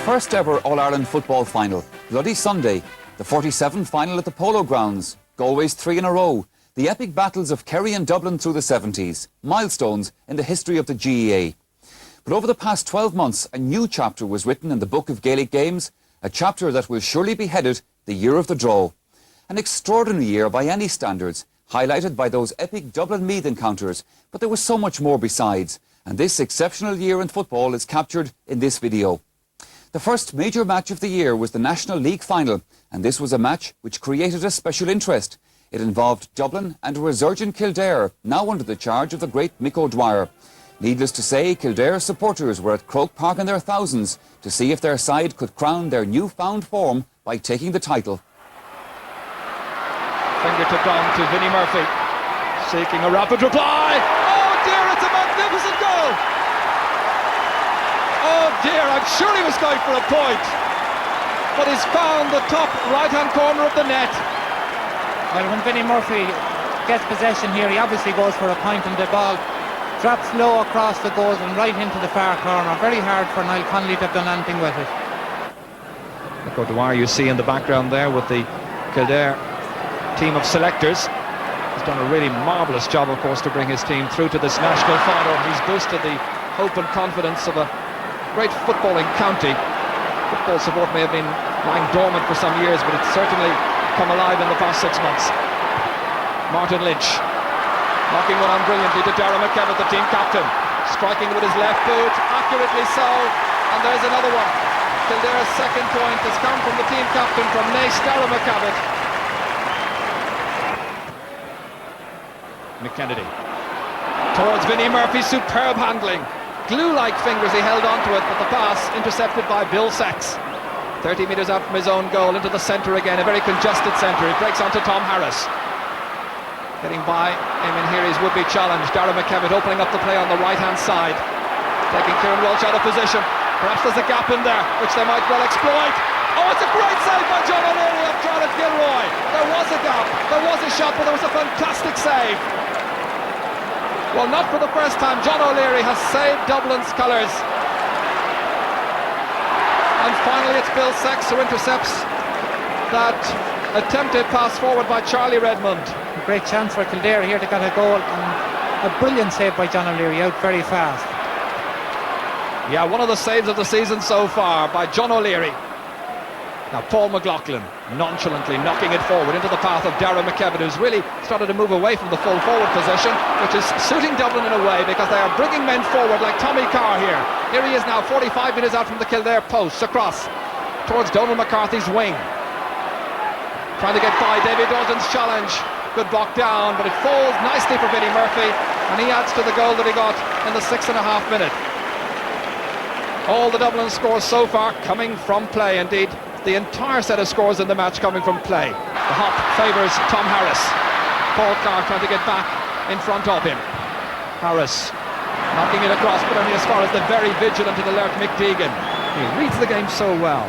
first ever All-Ireland football final, Bloody Sunday, the 47 final at the Polo Grounds, Galway's 3 in a row, the epic battles of Kerry and Dublin through the 70s, milestones in the history of the GAA. But over the past 12 months, a new chapter was written in the book of Gaelic games, a chapter that will surely be headed the year of the draw. An extraordinary year by any standards, highlighted by those epic Dublin and Meath encounters, but there was so much more besides, and this exceptional year in football is captured in this video. The first major match of the year was the National League final, and this was a match which created a special interest. It involved Dublin and a resurgent Kildare, now under the charge of the great Mick O'Dwyer. Needless to say, Kildare supporters were at Croke Park in their thousands to see if their side could crown their newfound form by taking the title. Fingertip down to Vinnie Murphy, seeking a rapid reply. Oh dear, it's a magnificent goal! Oh dear, I'm sure he was going for a point, but he's found the top right-hand corner of the net. Well, when Vinnie Murphy gets possession here, he obviously goes for a point, and the ball drops low across the goals and right into the far corner. Very hard for Niall Connolly to have done anything with it. Mick O'Dwyer you see in the background there with the Kildare team of selectors. He's done a really marvellous job, of course, to bring his team through to this national final. He's boosted the hope and confidence of a great footballing county. Football support may have been lying dormant for some years, but it's certainly come alive in the past 6 months. Martin Lynch knocking one on brilliantly to Darragh McKevitt, the team captain, striking with his left boot, accurately so, and there's another one. Kildare's second point has come from the team captain, from Nace Darragh McKevitt. McKennedy towards Vinnie Murphy, superb handling, glue-like fingers, he held onto it, but the pass intercepted by Bill Sachs. 30 metres out from his own goal, into the centre again, a very congested centre. He breaks onto Tom Harris. Getting by Eamon Heary's would-be challenge. Darragh McKevitt opening up the play on the right-hand side, taking Kieran Walsh out of position. Perhaps there's a gap in there, which they might well exploit. Oh, it's a great save by John O'Leary of Charlotte Gilroy. There was a gap, there was a shot, but there was a fantastic save. Well, not for the first time, John O'Leary has saved Dublin's colours. And finally it's Bill Sachs who intercepts that attempted pass forward by Charlie Redmond. A great chance for Kildare here to get a goal, and a brilliant save by John O'Leary, out very fast. Yeah, one of the saves of the season so far by John O'Leary. Now Paul McLaughlin nonchalantly knocking it forward into the path of Darragh McKevitt, who's really started to move away from the full forward position, which is suiting Dublin in a way, because they are bringing men forward like Tommy Carr here. Here he is now, 45 metres out from the Kildare posts, across towards Donald McCarthy's wing, trying to get by David Dalton's challenge. Good block down, but it falls nicely for Vinnie Murphy, and he adds to the goal that he got in the 6.5 minute. All the Dublin scores so far coming from play. Indeed, the entire set of scores in the match coming from play. The hop favours Tom Harris. Paul Carr trying to get back in front of him. Harris knocking it across, but only as far as the very vigilant and alert Mick Deegan. He reads the game so well.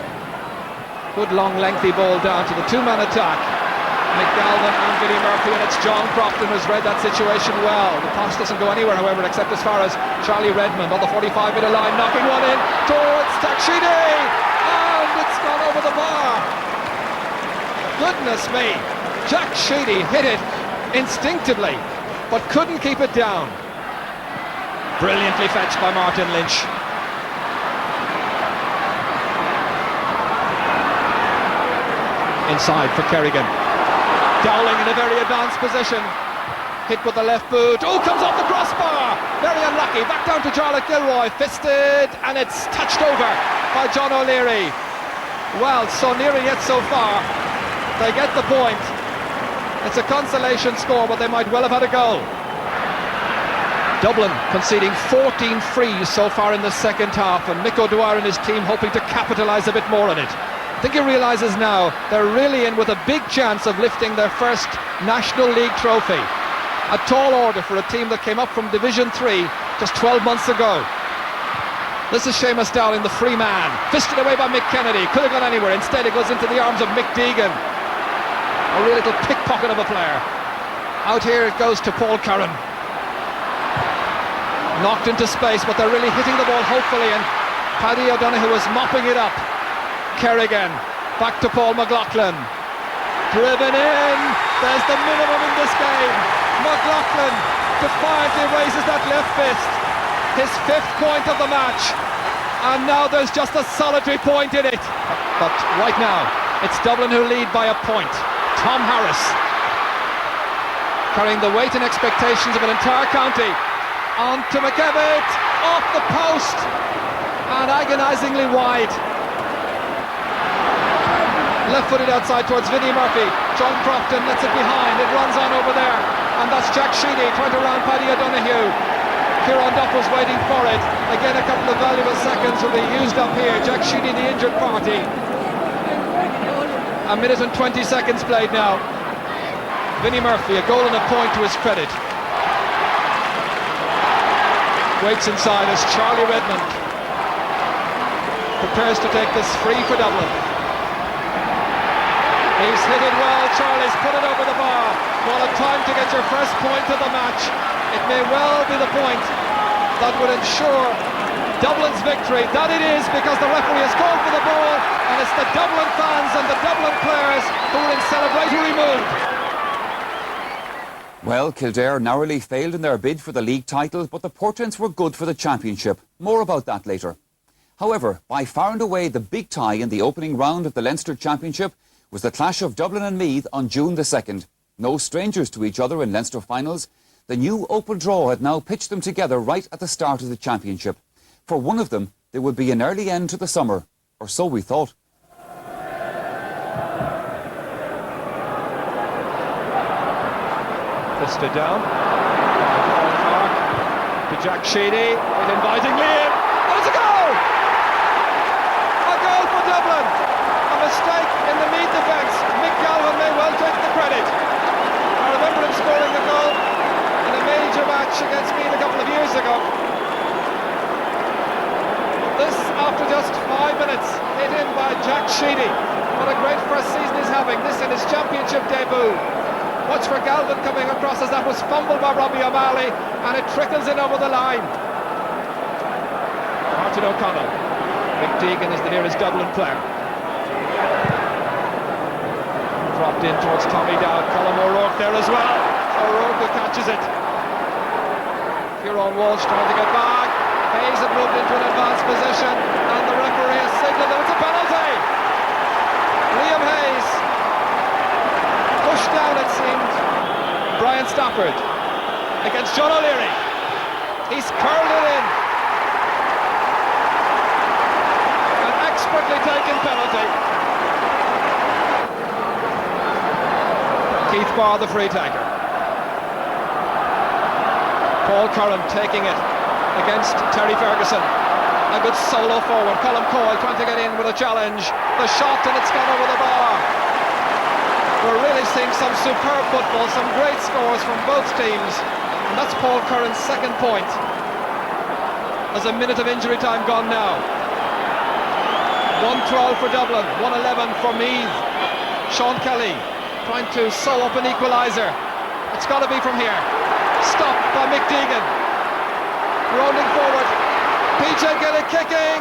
Good long lengthy ball down to the two-man attack. Mick Galvin and Vinnie Murphy, and it's John Crofton who's read that situation well. The pass doesn't go anywhere, however, except as far as Charlie Redmond on the 45-metre line, knocking one in towards Takshidi, and it's gone over the bar. Goodness me, Jack Sheedy hit it instinctively, but couldn't keep it down. Brilliantly fetched by Martin Lynch. Inside for Kerrigan. Dowling in a very advanced position. Hit with the left boot. Oh, comes off the crossbar. Very unlucky. Back down to Charlotte Gilroy. Fisted, and it's touched over by John O'Leary. Well, so near it yet so far. They get the point. It's a consolation score, but they might well have had a goal. Dublin conceding 14 frees so far in the second half, and Mick O'Dwyer and his team hoping to capitalise a bit more on it. I think he realises now they're really in with a big chance of lifting their first National League trophy. A tall order for a team that came up from Division 3 just 12 months ago. This is Seamus Dowling, the free man, fisted away by Mick Kennedy, could have gone anywhere, instead it goes into the arms of Mick Deegan. A real little pickpocket of a player. Out here it goes to Paul Curran. Knocked into space, but they're really hitting the ball hopefully, and Paddy O'Donoghue was mopping it up. Kerrigan, back to Paul McLaughlin. Driven in, there's the minimum in this game. McLaughlin defiantly raises that left fist. His 5th point of the match. And now there's just a solitary point in it. But right now, it's Dublin who lead by a point. Tom Harris, carrying the weight and expectations of an entire county. On to McKevitt, off the post, and agonisingly wide. Left-footed outside towards Vinnie Murphy. John Crofton lets it behind, it runs on over there. And that's Jack Sheedy trying to round Paddy O'Donoghue. Kieran Duff was waiting for it. Again, a couple of valuable seconds will be used up here. Jack Sheedy, the injured party. A minute and 20 seconds played now. Vinnie Murphy, a goal and a point to his credit. Waits inside as Charlie Redmond prepares to take this free for Dublin. He's hit it well, Charlie's put it over the bar. What a time to get your first point of the match. It may well be the point that would ensure Dublin's victory. That it is, because the referee has called for the ball, and it's the Dublin fans and the Dublin players who are in celebratory mood. Well, Kildare narrowly failed in their bid for the league title, but the portents were good for the championship. More about that later. However, by far and away the big tie in the opening round of the Leinster Championship was the clash of Dublin and Meath on June the 2nd. No strangers to each other in Leinster finals, the new Opal draw had now pitched them together right at the start of the championship. For one of them, there would be an early end to the summer, or so we thought. Lyster down. To Jack Sheedy, with invitingly in. And it's a goal! A goal for Dublin. A mistake in the Meath defence. Mick Galvin may well take the credit. I remember him scoring the goal in a major match against Meath a couple of years ago. This after just 5 minutes, hit in by Jack Sheedy. What a great first season he's having. This in his championship debut. Watch for Galvin coming across as that was fumbled by Robbie O'Malley, and it trickles in over the line. Martin O'Connell. Mick Deegan is the nearest Dublin player. Dropped in towards Tommy Dowd. Colm O'Rourke there as well. O'Rourke who catches it. Kieran Walsh trying to get back. Hayes had moved into an advanced position, and the referee has signalled that it's a penalty. Liam Hayes pushed down, it seemed. Brian Stafford against John O'Leary. He's curled it in. An expertly taken penalty. Keith Barr, the free taker. Paul Curran taking it against Terry Ferguson. A good solo forward. Colm Coyle trying to get in with a challenge. The shot, and it's gone over the bar. We're really seeing some superb football, some great scores from both teams, and that's Paul Curran's second point. There's a minute of injury time gone now. 1-12 for Dublin, 1-11 for Meath. Sean Kelly trying to sew up an equaliser. It's got to be from here. Stopped by Mick Deegan. Rolling forward. PJ Gaelic kicking.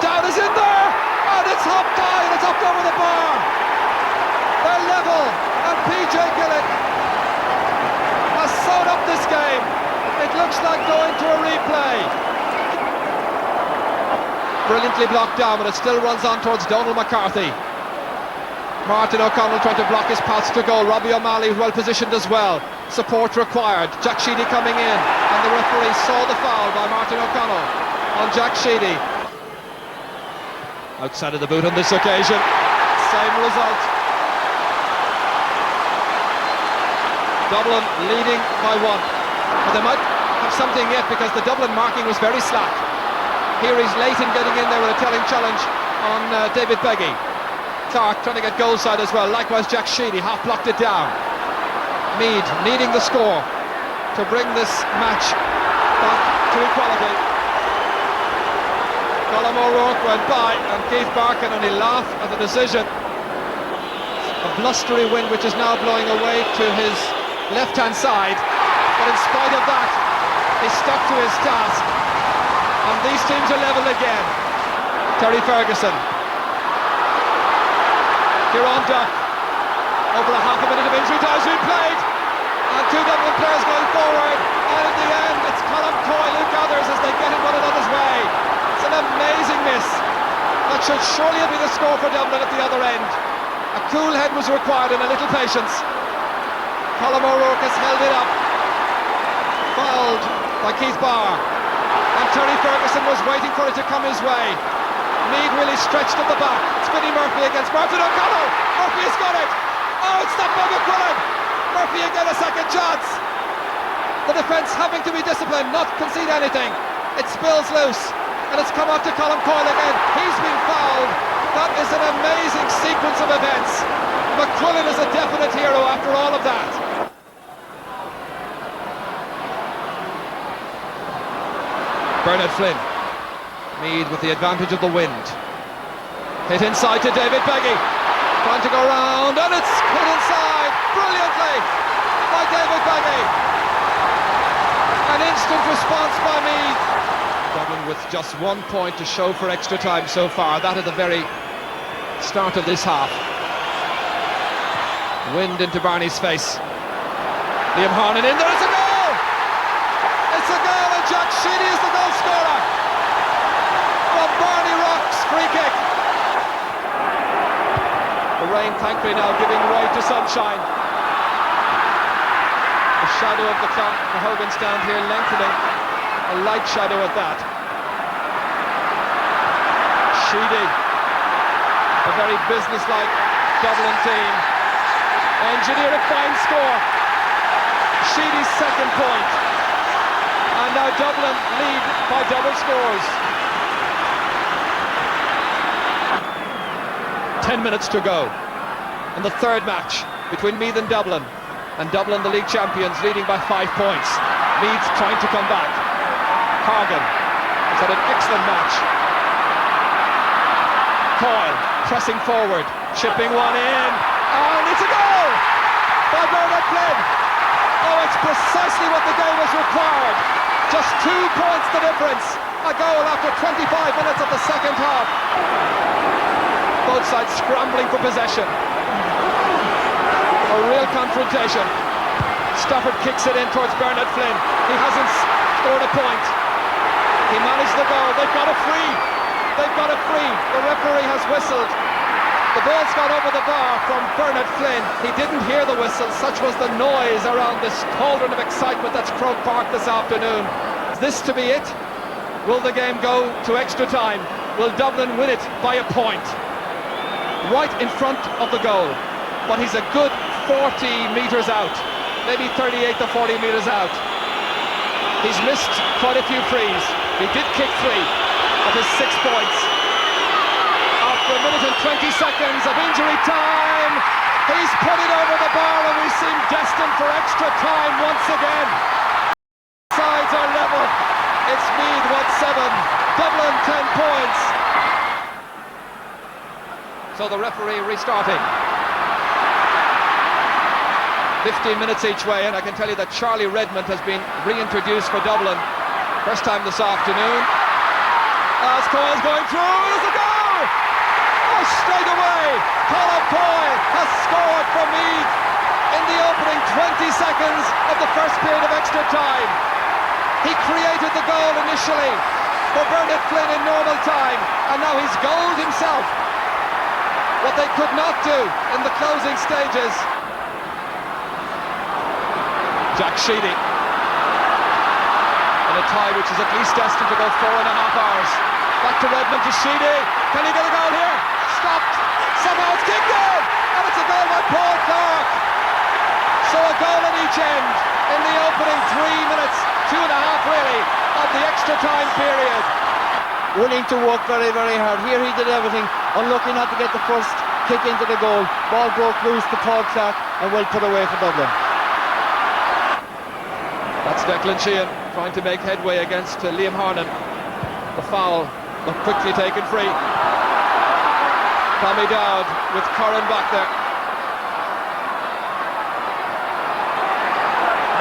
Down is in there, and it's hopped high, and it's up over the bar. They're level, and PJ Gaelic has sewn up this game. It looks like going to a replay. Brilliantly blocked down, but it still runs on towards Donald McCarthy. Martin O'Connell trying to block his path to goal. Robbie O'Malley well positioned as well. Support required. Jack Sheedy coming in, and the referee saw the foul by Martin O'Connell on Jack Sheedy. Outside of the boot on this occasion. Same result. Dublin leading by 1. But they might have something yet, because the Dublin marking was very slack. Here he's late in getting in there with a telling challenge on David Beggy. Clark trying to get goal side as well. Likewise Jack Sheedy half blocked it down. Mead needing the score to bring this match back to equality. Colm O'Rourke went by, and Keith Barkin only laughed at the decision. A blustery wind which is now blowing away to his left-hand side, but in spite of that, he stuck to his task, and these teams are level again. Terry Ferguson Kieran Duck, over a half a minute of injury time has been played, and two Dublin players going forward, and in the end it's Colm Coyle who gathers as they get in one another's way. It's an amazing miss. That should surely have been a score for Dublin at the other end. A cool head was required and a little patience. Colm O'Rourke has held it up, fouled by Keith Barr, and Terry Ferguson was waiting for it to come his way. Meath really stretched at the back. Spinny Murphy against Martin O'Connell. Murphy has got it. Oh, it's stopped by McQuillan. Murphy again a second chance. The defence having to be disciplined, not concede anything. It spills loose, and it's come out to Colm Coyle again. He's been fouled. That is an amazing sequence of events. McQuillan is a definite hero after all of that. Bernard Flynn. Meath with the advantage of the wind. Hit inside to David Beggy. Trying to go round, and it's hit inside brilliantly by David Beggy. An instant response by Meath. Dublin with just 1 point to show for extra time so far. That at the very start of this half. Wind into Barney's face. Liam Harnan in there. It's a goal! It's a goal, and Jack Sheedy is the goal scorer from Barney Rock's free kick. The rain thankfully now giving way to sunshine. The shadow of the clock, the Hogan stand here lengthening, a light shadow at that. Sheedy, a very businesslike Dublin team, engineer a fine score. Sheedy's second point, and now Dublin lead by double scores. 10 minutes to go in the third match between Meath and Dublin the league champions leading by 5 points. Meath trying to come back. Horgan has had an excellent match. Coyle pressing forward, chipping one in, and it's a goal by Bernard Flynn. Oh, it's precisely what the game has required. Just 2 points the difference. A goal after 25 minutes of the second half. Both sides scrambling for possession. A real confrontation. Stafford kicks it in towards Bernard Flynn. He hasn't scored a point. He managed the goal. They've got a free. They've got a free. The referee has whistled. The ball's gone over the bar from Bernard Flynn. He didn't hear the whistle. Such was the noise around this cauldron of excitement that's Croke Park this afternoon. Is this to be it? Will the game go to extra time? Will Dublin win it by a point? Right in front of the goal, but he's a good 40 metres out, maybe 38 to 40 metres out. He's missed quite a few frees. He did kick 3 of his 6 points. After a minute and 20 seconds of injury time, he's put it over the bar, and we seem destined for extra time once again. Sides are level. It's Meath 1-7, Dublin 10 points. So the referee restarting. 15 minutes each way, and I can tell you that Charlie Redmond has been reintroduced for Dublin. First time this afternoon. As Coyle's going through, there's a goal! Oh, straight away, Colm Coyle has scored for Meath in the opening 20 seconds of the first period of extra time. He created the goal initially for Bernard Flynn in normal time, and now he's goaled himself. What they could not do in the closing stages. Jack Sheedy in a tie which is at least destined to go 4.5 hours. Back to Redmond, to Sheedy. Can he get a goal here? Stopped. Somehow it's kicked in, and it's a goal by Paul Clark. So a goal at each end in the opening 3 minutes, 2.5 really, of the extra time period. Willing to work very, very hard. Here he did everything. Unlucky not to get the first kick into the goal. Ball broke loose to Paul Clark and well put away for Dublin. That's Declan Sheehan trying to make headway against Liam Harnan. The foul, but quickly taken free. Tommy Dowd with Curran back there.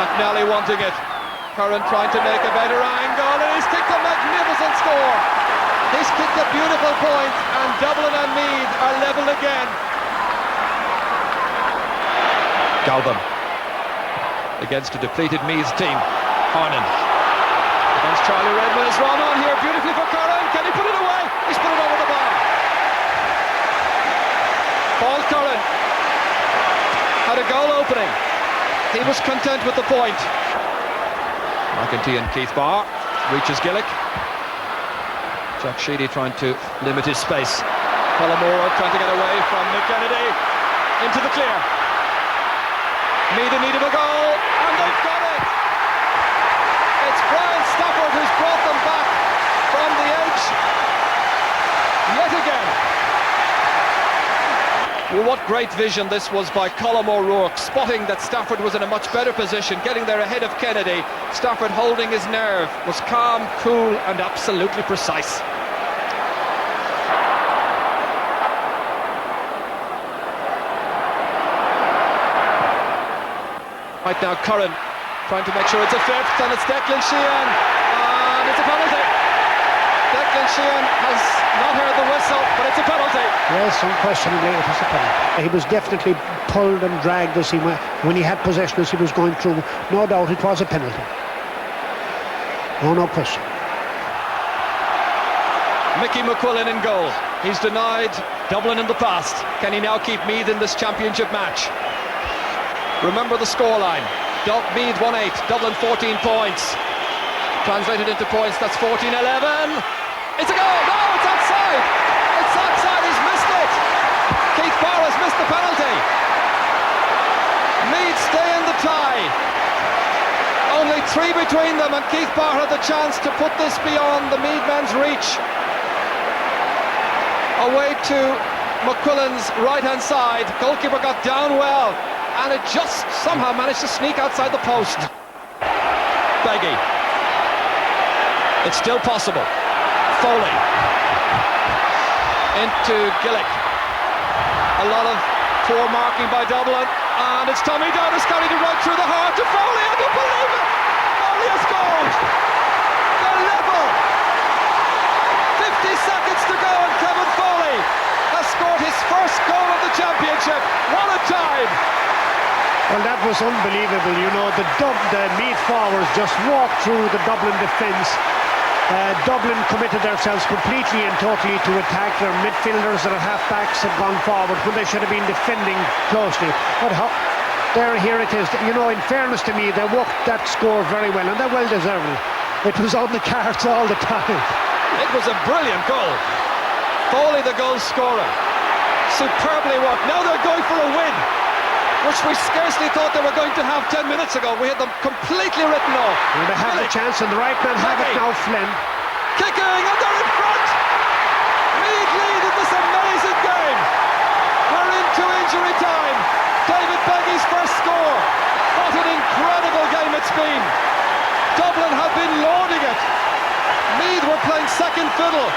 McNally wanting it. Curran trying to make a better angle, and he's kicked a magnificent score. He's kicked a beautiful point, and Dublin and Meath are level again. Galvin against a depleted Meath team. Harnan against Charlie Redmond. It's run on here beautifully for Curran. Can he put it away? He's put it over the bar. Paul Curran had a goal opening. He was content with the point. McEntee and Keith Barr reaches Gaelic. Jack Sheedy trying to limit his space. Collamore trying to get away from Mick Kennedy into the clear. Meath in need of a goal, and they've got it! It's Brian Stafford who's brought them back from the edge yet again. Well, what great vision this was by Colm O'Rourke, spotting that Stafford was in a much better position, getting there ahead of Kennedy. Stafford holding his nerve, was calm, cool and absolutely precise. Right now Curran trying to make sure it's a fifth, and it's Declan Sheehan, and it's a penalty. Declan Sheehan has not heard the whistle, but it's a penalty. Yes, unquestionably it was a penalty. He was definitely pulled and dragged as he went, when he had possession as he was going through. No doubt it was a penalty. Oh, no question. Mickey McQuillan in goal. He's denied Dublin in the past. Can he now keep Meath in this championship match? Remember the scoreline. Meath 1-8, Dublin 14 points. Translated into points, that's 14-11. It's a goal! No, it's outside! It's outside, he's missed it! Keith Barr has missed the penalty. Meath stay in the tie. Only 3 between them, and Keith Barr had the chance to put this beyond the Meath men's reach. Away to McQuillan's right-hand side. Goalkeeper got down well, and it just somehow managed to sneak outside the post. Beggy. It's still possible. Foley. Into Gaelic. A lot of poor marking by Dublin, and it's Tommy Down who's carried it right through the heart to Foley. I don't believe it! Foley has scored! They're level! 50 seconds to go, and Kevin Foley has scored his first goal of the championship. What a time! Well, that was unbelievable. You know, the Meath forwards just walked through the Dublin defence. Dublin committed themselves completely and totally to attack. Their midfielders and half-backs had gone forward when they should have been defending closely. But here it is. You know, in fairness to me, they worked that score very well, and they're well deserved. It was on the cards all the time. It was a brilliant goal. Foley, the goal scorer. Superbly worked. Now they're going for a win, which we scarcely thought they were going to have 10 minutes ago. We had them completely written off. And they have the chance, and the right man have it now, Flynn. Kicking, and they're in front! Meath lead in this amazing game. We're into injury time. David Beggy's first score. What an incredible game it's been. Dublin have been loading it. Meath were playing second fiddle.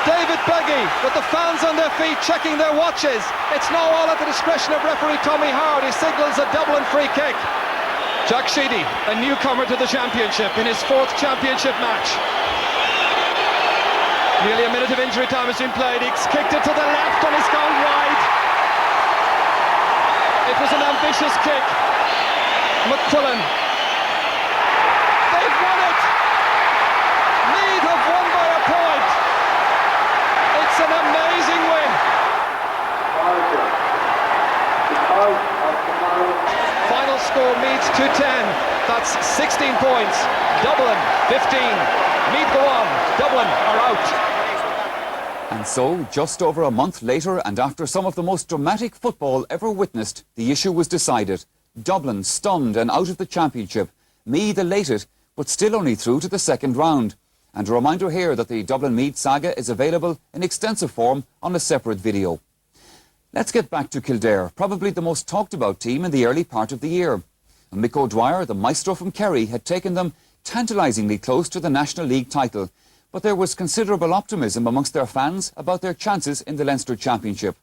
David Beggy, with the fans on their feet, checking their watches. It's now all at the discretion of referee Tommy Howard. He signals a Dublin free kick. Jack Sheedy, a newcomer to the championship in his 4th championship match. Nearly a minute of injury time has been played. He's kicked it to the left and he's gone wide. It was an ambitious kick. McQuillan. They've won it. Meath have won by a point. It's an amazing win. Final score, Meath 2-10. That's 16 points. Dublin 15. Meath go on. Dublin are out. And so, just over a month later, and after some of the most dramatic football ever witnessed, the issue was decided. Dublin stunned and out of the championship. Meath elated, but still only through to the second round. And a reminder here that the Dublin-Meath saga is available in extensive form on a separate video. Let's get back to Kildare, probably the most talked about team in the early part of the year. And Mick O'Dwyer, the maestro from Kerry, had taken them tantalisingly close to the National League title. But there was considerable optimism amongst their fans about their chances in the Leinster Championship.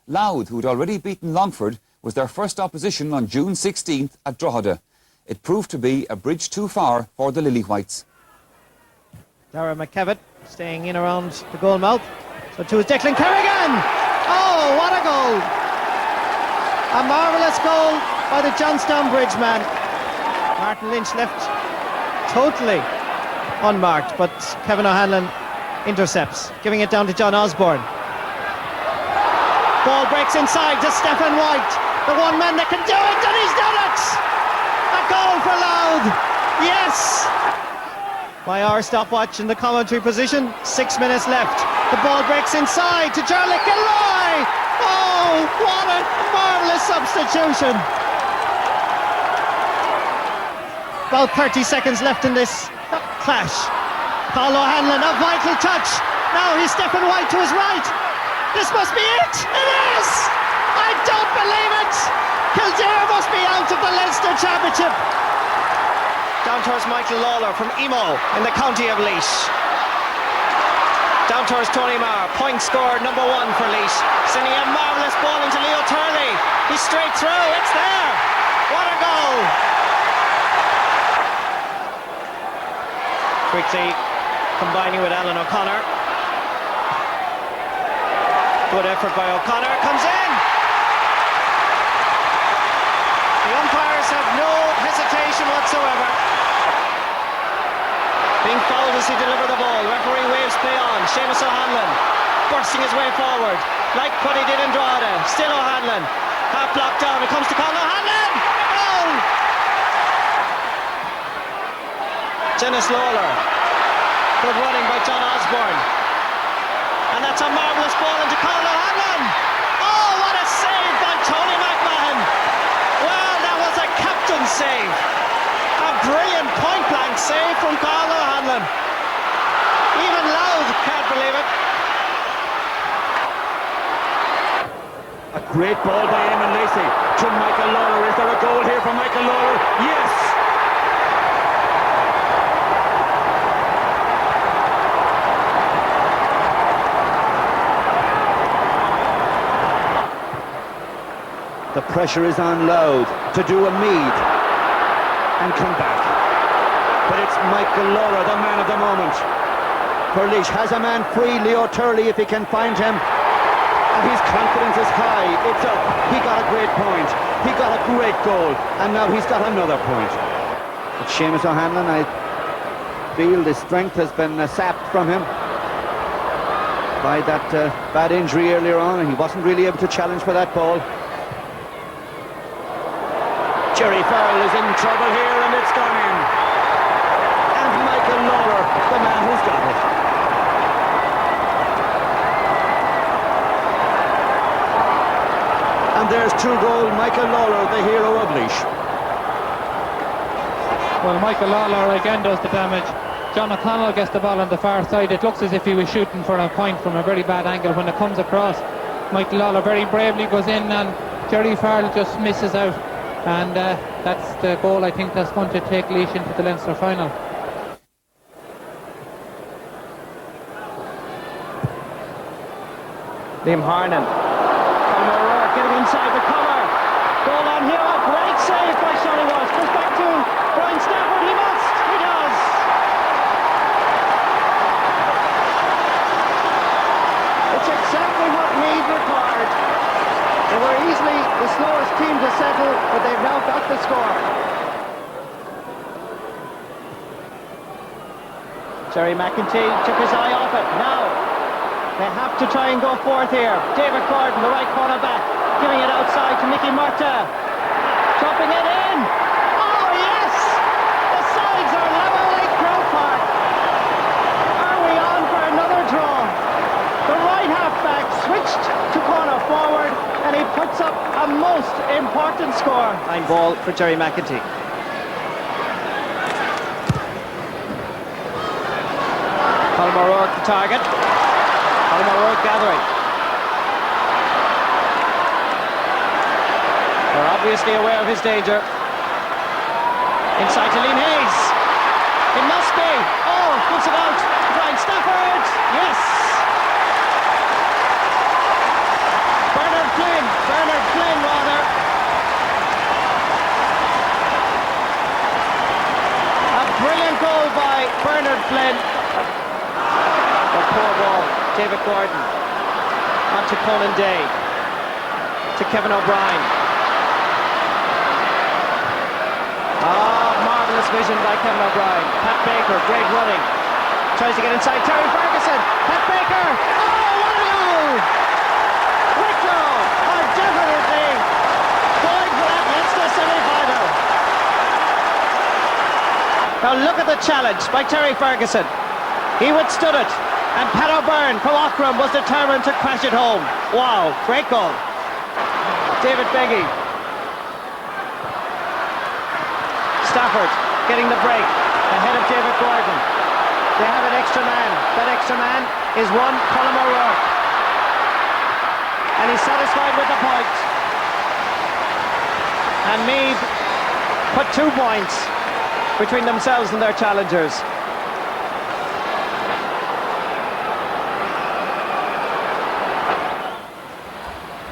Louth, who'd already beaten Longford, was their first opposition on June 16th at Drogheda. It proved to be a bridge too far for the Lily Whites. Dara McKevitt staying in around the goal mouth. So to his Declan Kerrigan! Oh, what a goal! A marvellous goal by the Johnstown Bridge man. Martin Lynch left totally unmarked, but Kevin O'Hanlon intercepts, giving it down to John Osborne. Ball breaks inside to Stephen White, the one man that can do it, and he's done it! A goal for Louth, yes! By our stopwatch in the commentary position, 6 minutes left. The ball breaks inside to Jarlath Gilroy! Oh, what a marvellous substitution! About 30 seconds left in this clash. Paul O'Hanlon, a vital touch. Now he's Stephen White to his right. This must be it! It is! I don't believe it! Kildare must be out of the Leinster Championship. Down towards Michael Lawler from Emo in the county of Laois. Down towards Tony Marr, point scored number 1 for Laois. Sending a marvellous ball into Leo Turley. He's straight through, it's there! What a goal! Quickly combining with Alan O'Connor. Good effort by O'Connor, comes in! The umpires have no hesitation whatsoever. Being fouled as he delivered the ball. Referee waves play on. Seamus O'Hanlon bursting his way forward, like what he did in Drogheda. Still O'Hanlon, half blocked down. It comes to Colin O'Hanlon. Goal! Dennis Lawler. Good running by John Osborne. And that's a marvellous ball into Colin O'Hanlon. Oh, what a save by Tony McMahon. Well, that was a captain's save. A brilliant point-blank save from Colin O'Hanlon. Even Louth can't believe it. A great ball by Eamon Lacey to Michael Lawler. Is there a goal here for Michael Lawler? Yes! The pressure is on Louth to do a Meath and come back. But it's Michael Lawler, the man of the moment. Perlish has a man free, Leo Turley, if he can find him. And his confidence is high. It's up. He got a great point. He got a great goal. And now he's got another point. But Seamus O'Hanlon, I feel the strength has been sapped from him by that bad injury earlier on. He wasn't really able to challenge for that ball. Jerry Farrell is in trouble here, and it's gone in. And Michael Lawler, the man who's got it. And there's 2-goal, Michael Lawler, the hero of Laois. Well, Michael Lawler again does the damage. John O'Connell gets the ball on the far side. It looks as if he was shooting for a point from a very bad angle. When it comes across, Michael Lawler very bravely goes in, and Jerry Farrell just misses out. And that's the goal, I think, that's going to take Laois into the Leinster final. Liam Harnan. Conor O'Rourke getting inside the cover. Goal on here. A great save by Sonny Walsh. Goes back to Brian Stafford. He must. He does. It's exactly what Meath required. They were easily the slowest team to settle, but they've now got the score. Jerry McEntee took his eye off it. Now they have to try and go forth here. David Gordon, the right corner back, giving it outside to Mickey Murta. Dropping it in. Oh yes! The sides are level like Crow Park. Are we on for another draw? The right half-back switched to corner forward, and he puts up a most important score. Fine ball for Jerry McEntee. Colm O'Rourke the target. Colm O'Rourke gathering. They're obviously aware of his danger. Inside to Liam Hayes. It must be. Oh, puts it out. Brian Stafford. Yes. Bernard Flynn rather. A brilliant goal by Bernard Flynn. A poor ball, David Gordon. On to Conan Day. To Kevin O'Brien. Marvellous vision by Kevin O'Brien. Pat Baker, great running. Tries to get inside Terry Ferguson. Pat Baker. Oh, what a goal! Wicklow are definitely going for that Leinster semi-final. Now look at the challenge by Terry Ferguson. He withstood it, and Pat O'Byrne from Aughrim was determined to crash it home. Wow, great goal. David Beggy. Stafford getting the break ahead of David Gordon. They have an extra man. That extra man is one Colm O'Rourke. And he's satisfied with the point. And Meath put 2 points between themselves and their challengers.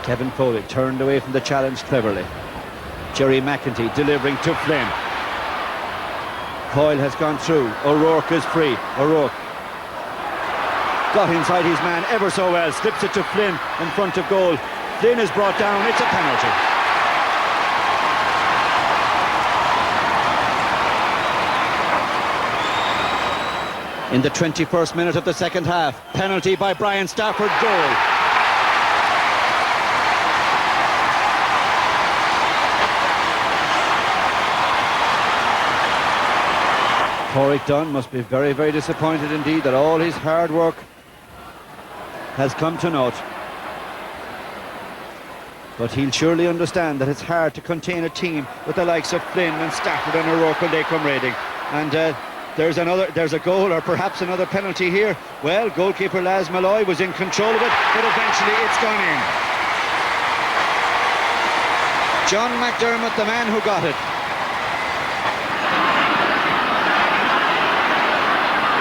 Kevin Foley turned away from the challenge cleverly. Jerry McEntee delivering to Flynn. Coyle has gone through. O'Rourke is free. O'Rourke got inside his man ever so well. Slips it to Flynn in front of goal. Flynn is brought down. It's a penalty. In the 21st minute of the second half, penalty by Brian Stafford, goal. Corey Dunn must be very, very disappointed indeed that all his hard work has come to naught. But he'll surely understand that it's hard to contain a team with the likes of Flynn and Stafford and O'Rourke when they come raiding. And there's a goal or perhaps another penalty here. Well, goalkeeper Laz Malloy was in control of it, but eventually it's gone in. John McDermott, the man who got it.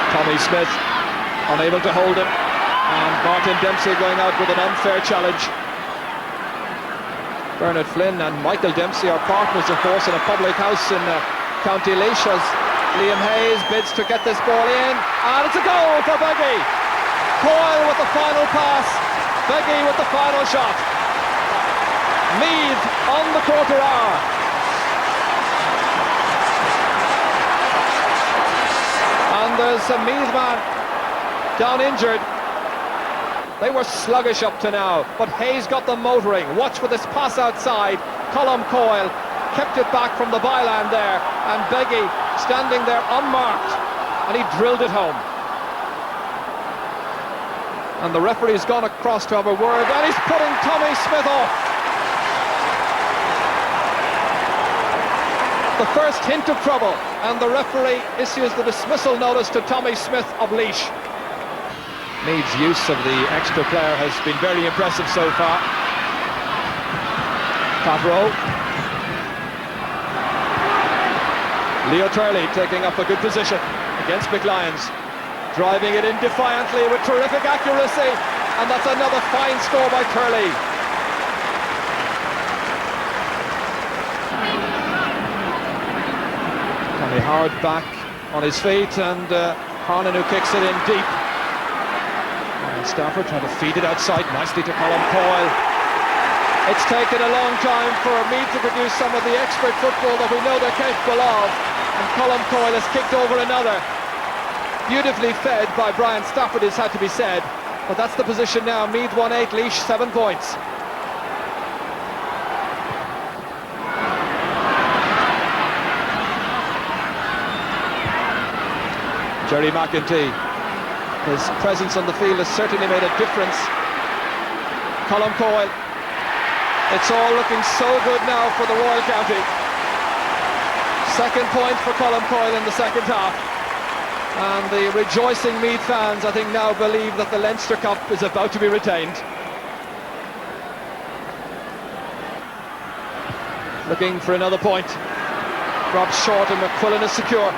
Tommy Smith unable to hold him, and Martin Dempsey going out with an unfair challenge. Bernard Flynn and Michael Dempsey are partners, of course, in a public house in County Laois as Liam Hayes bids to get this ball in, and it's a goal for Beggy. Coyle with the final pass, Beggy with the final shot. Meath on the quarter hour. And there's a Meath man down injured. They were sluggish up to now, but Hayes got them motoring. Watch for this pass outside. Colm Coyle kept it back from the byline there, and Beggy standing there unmarked, and he drilled it home. And the referee's gone across to have a word, and he's putting Tommy Smith off. The first hint of trouble, and the referee issues the dismissal notice to Tommy Smith of Laois. Meath's use of the extra player has been very impressive so far. Pat Rowe. Leo Turley taking up a good position against McLyons, driving it in defiantly with terrific accuracy, and that's another fine score by Turley. Tommy Howard back on his feet, and Harnan who kicks it in deep. And Stafford trying to feed it outside nicely to Colm Coyle. It's taken a long time for Meath to produce some of the expert football that we know they're capable of, and Colm Coyle has kicked over another. Beautifully fed by Brian Stafford, has had to be said, but that's the position now. Meath 1-8, Laois 7 points. Jerry McEntee, his presence on the field has certainly made a difference. Colm Coyle, it's all looking so good now for the Royal County. Second point for Colm Coyle in the second half. And the rejoicing Meath fans, I think, now believe that the Leinster Cup is about to be retained. Looking for another point. Drops short and McQuillan is secure.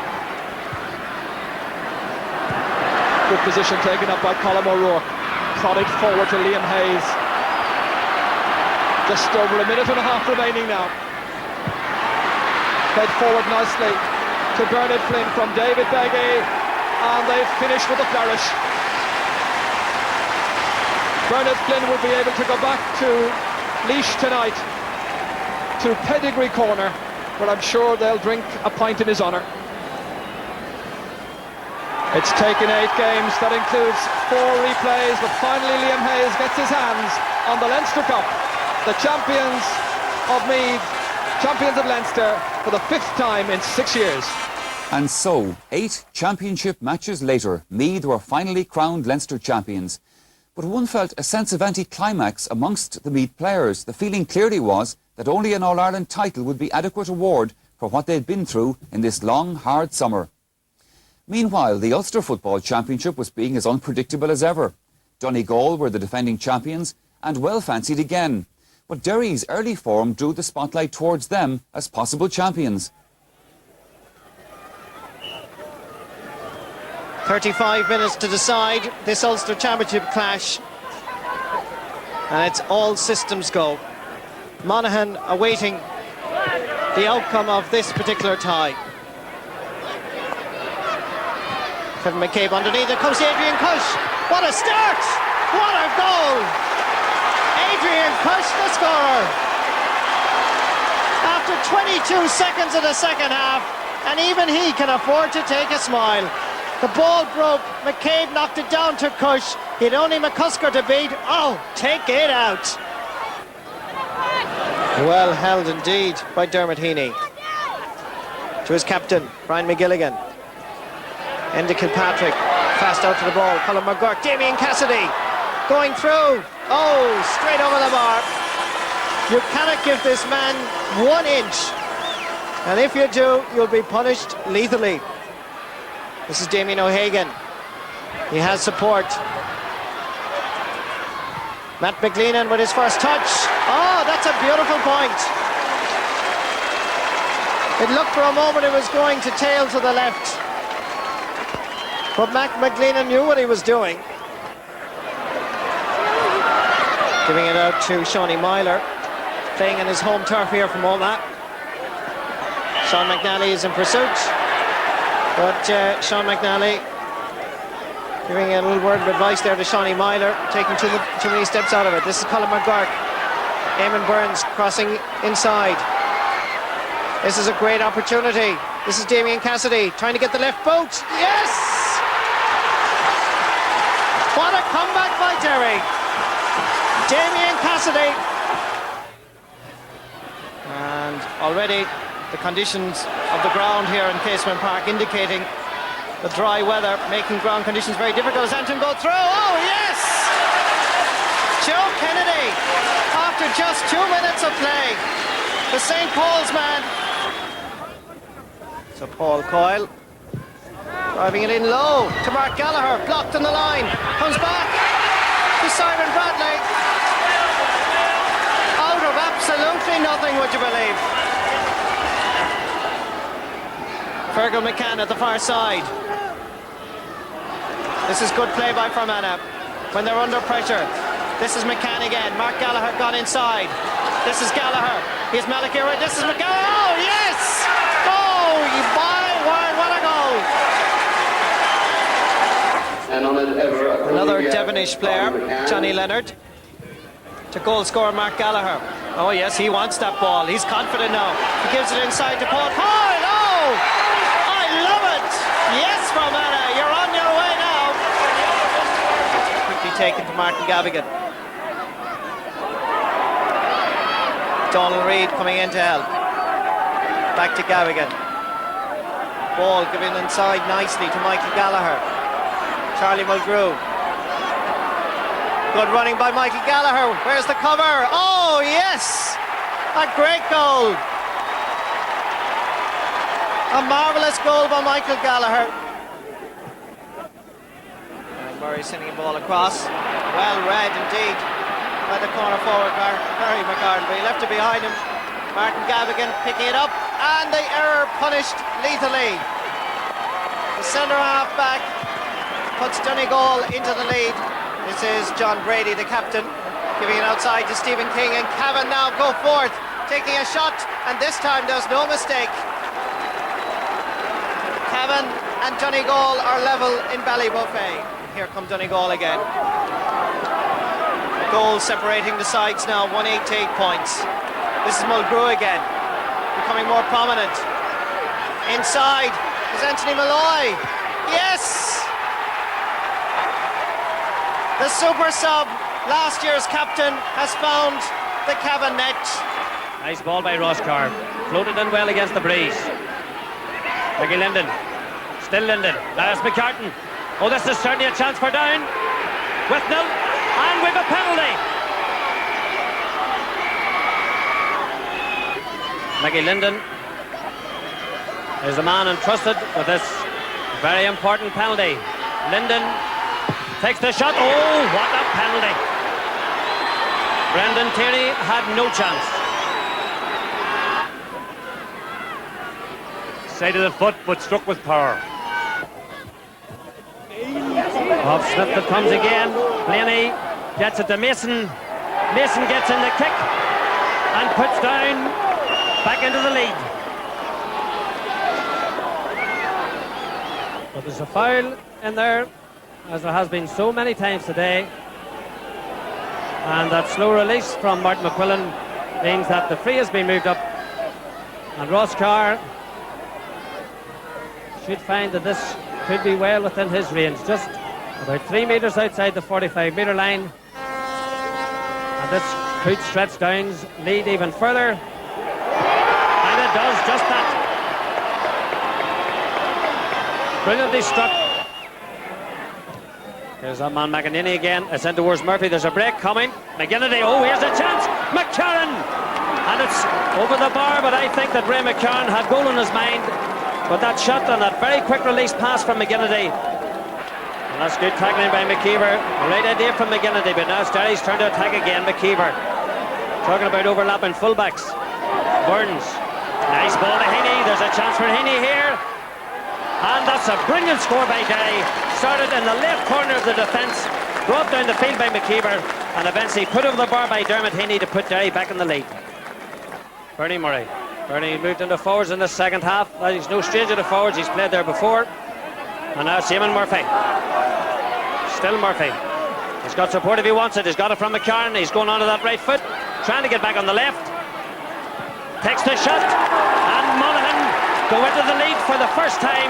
Good position taken up by Colm O'Rourke. Prodded forward to Liam Hayes. Just over a minute and a half remaining now. Fed forward nicely to Bernard Flynn from David Beggy, and they've finished with a flourish. Bernard Flynn will be able to go back to Laois tonight to Pedigree Corner where I'm sure they'll drink a pint in his honour. It's taken 8 games, that includes 4 replays, but finally Liam Hayes gets his hands on the Leinster Cup. The champions of Meath, champions of Leinster for the 5th time in 6 years. And so, 8 championship matches later, Meath were finally crowned Leinster champions. But one felt a sense of anticlimax amongst the Meath players. The feeling clearly was that only an All-Ireland title would be adequate award for what they'd been through in this long, hard summer. Meanwhile, the Ulster Football Championship was being as unpredictable as ever. Donegal were the defending champions and well fancied again. But Derry's early form drew the spotlight towards them as possible champions. 35 minutes to decide this Ulster Championship clash, and it's all systems go. Monaghan awaiting the outcome of this particular tie. Kevin McCabe underneath, it comes Adrian Cush. What a start! What a goal! Adrian Cush, the scorer. After 22 seconds of the second half, and even he can afford to take a smile. The ball broke, McCabe knocked it down to Cush. He'd only McCusker to beat. Oh, take it out. Well held indeed by Dermot Heaney. To his captain, Brian McGilligan. Enda Kilpatrick, fast out to the ball. Colin McGurk, Damien Cassidy, going through. Oh, straight over the bar. You cannot give this man 1 inch. And if you do, you'll be punished lethally. This is Damien O'Hagan. He has support. Matt McLeanan with his first touch. Oh, that's a beautiful point. It looked for a moment it was going to tail to the left. But Matt McLeanan knew what he was doing. Giving it out to Shawnee Myler, playing in his home turf here from Omagh. Sean McNally is in pursuit. But Sean McNally giving a little word of advice there to Shawnee Myler, taking too many steps out of it. This is Colin McGurk. Eamon Burns crossing inside. This is a great opportunity. This is Damien Cassidy trying to get the left boot. Yes! What a comeback by Derry. Damien Cassidy. And already the conditions of the ground here in Casement Park indicating the dry weather, making ground conditions very difficult as Anton go through. Oh yes! Joe Kennedy, after just 2 minutes of play, the St. Paul's man. So Paul Coyle driving it in low to Mark Gallagher, blocked on the line, comes back to Simon Bradley. Out of absolutely nothing, would you believe? Fergal McCann at the far side. This is good play by Fermanagh when they're under pressure. This is McCann again. Mark Gallagher gone inside. This is Gallagher. Here's Malakira. This is McCann. Oh, yes! Oh, my word, what a goal! Another Devonish player, Johnny Leonard. To goal scorer Mark Gallagher. Oh, yes, he wants that ball. He's confident now. He gives it inside to Paul Coyle. Oh! Yes, Fermanagh, you're on your way now. Quickly taken to Martin Gavigan. Donald Reid coming in to help. Back to Gavigan. Ball given inside nicely to Michael Gallagher. Charlie Mulgrew. Good running by Michael Gallagher. Where's the cover? Oh, yes! A great goal. A marvellous goal by Michael Gallagher. And Murray sending a ball across. Well read indeed by the corner forward, Barry McCarthy. He left it behind him. Martin Gavigan picking it up, and the error punished lethally. The centre half back puts Donegal into the lead. This is John Brady, the captain, giving it outside to Stephen King, and Cavan now go forth, taking a shot, and this time there's no mistake. Cavan and Donegal are level in Ballybuffet. Here come Donegal again. Goals separating the sides now, 188 points. This is Mulgrew again. becoming more prominent. Inside is Anthony Malloy. Yes! The super sub, last year's captain, has found the Cavan net. Nice ball by Roscommon. Floated in well against the breeze. Mickey Linden. Still Linden. There's McCartan. Oh, this is certainly a chance for down. With nil. And we've a penalty. Mickey Linden is the man entrusted with this very important penalty. Linden takes the shot. Oh, what a penalty. Brendan Tierney had no chance. Side of the foot, but struck with power. Off Smith that comes again. Blaney gets it to Mason. Mason gets in the kick and puts down back into the lead. But there's a foul in there, as there has been so many times today. And that slow release from Martin McQuillan means that the free has been moved up. And Ross Carr should find that this could be well within his range, just about 3 metres outside the 45-metre line. And this could stretch Down's lead even further. And it does just that. Brilliantly struck. Here's that man McEnany again. It's in towards Murphy. There's a break coming. McGinnity. Oh, here's a chance. McCarran. And it's over the bar, but I think that Ray McCarran had goal in his mind. But that shot and that very quick release pass from McGinnity. And that's good tackling by McKeever. Right idea from McGinnity, but now it's Derry's turn to attack again. McKeever. Talking about overlapping fullbacks. Burns. Nice ball to Heaney. There's a chance for Heaney here. And that's a brilliant score by Derry. Started in the left corner of the defence. Brought down the field by McKeever. And eventually put over the bar by Dermot Heaney to put Derry back in the lead. Bernie Murray. Bernie moved into forwards in the second half. He's no stranger to forwards. He's played there before. And now it's Eamon Murphy. Still Murphy. He's got support if he wants it. He's got it from McCarran. He's going onto that right foot. Trying to get back on the left. Takes the shot. And Monaghan go into the lead for the first time.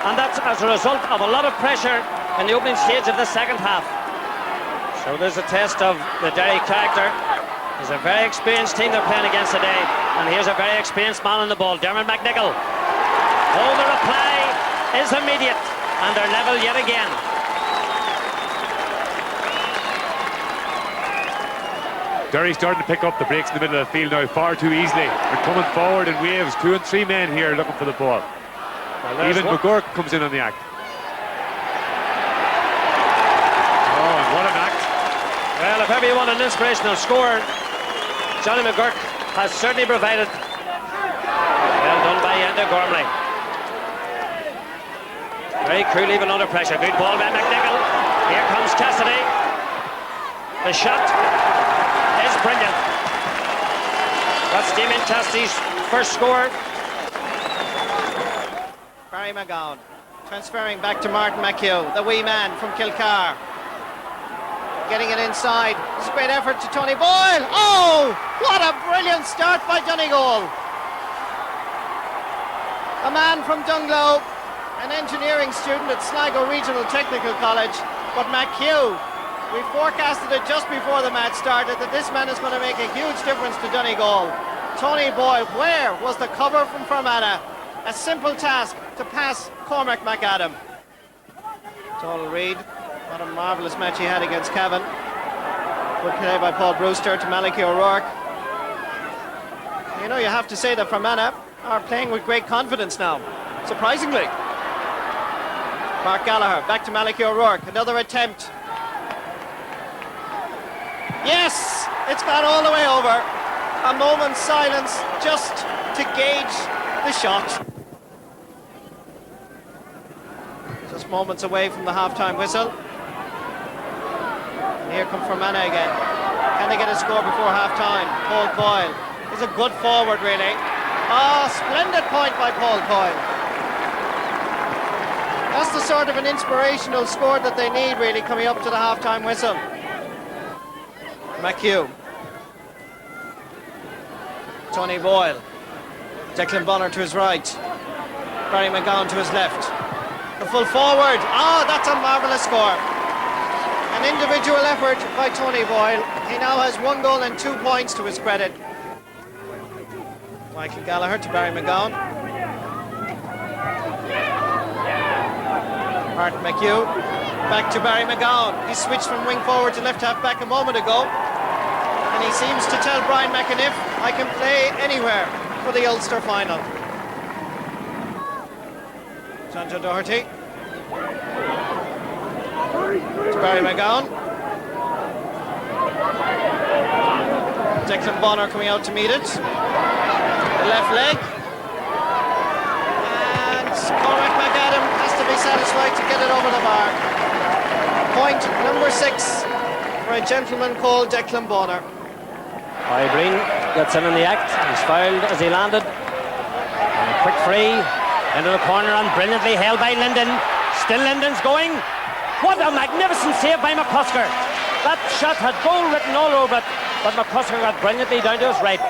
And that's as a result of a lot of pressure in the opening stage of the second half. So there's a test of the Derry character. It's a very experienced team they're playing against today. And here's a very experienced man on the ball, Dermot McNichol. Oh, the reply is immediate. And they're level yet again. Derry starting to pick up the breaks in the middle of the field now far too easily. They're coming forward in waves, 2 and 3 men here looking for the ball. Well, even McGurk comes in on the act. Oh, and what an act. Well, if ever you want an inspirational scorer, Johnny McGurk has certainly provided. Well done by Enda Gormley. Very cool even under pressure. Good ball by McNichol. Here comes Cassidy. The shot is brilliant. That's Damien Cassidy's first score. Barry McGowan transferring back to Martin McHugh, the wee man from Kilcar. Getting it inside. It's a great effort to Tony Boyle. Oh, what a brilliant start by Donegal. A man from Dunglow, an engineering student at Sligo Regional Technical College, but McHugh, we forecasted it just before the match started that this man is going to make a huge difference to Donegal. Tony Boyle, where was the cover from Fermanagh? A simple task to pass Cormac McAdam. Total Reid, what a marvellous match he had against Cavan. Good play by Paul Brewster to Malachy O'Rourke. You know, you have to say that Fermanagh are playing with great confidence now, surprisingly. Mark Gallagher, back to Malachy O'Rourke, another attempt. Yes, it's gone all the way over. A moment's silence just to gauge the shot. Just moments away from the half-time whistle. And here come Fermanagh again. Can they get a score before half-time? Paul Coyle is a good forward, really. Oh, splendid point by Paul Coyle. That's the sort of an inspirational score that they need, really, coming up to the half-time whistle. McHugh. Tony Boyle. Declan Bonner to his right. Barry McGowan to his left. The full forward. That's a marvellous score. An individual effort by Tony Boyle. He now has 1 goal and 2 points to his credit. Michael Gallagher to Barry McGowan. Martin McHugh back to Barry McGowan. He switched from wing forward to left half back a moment ago. And he seems to tell Brian McAniff, I can play anywhere for the Ulster final. John Doherty to Barry McGowan. Declan Bonner coming out to meet it. The left leg. And Cormac McAdam has to be satisfied to get it over the bar. Point number 6 for a gentleman called Declan Bonner. Breen gets in the act. He's fouled as he landed. And a quick free into the corner and brilliantly held by Linden. Still Linden's going. What a magnificent save by McCusker. That shot had goal written all over it, but McCusker got brilliantly down to his right.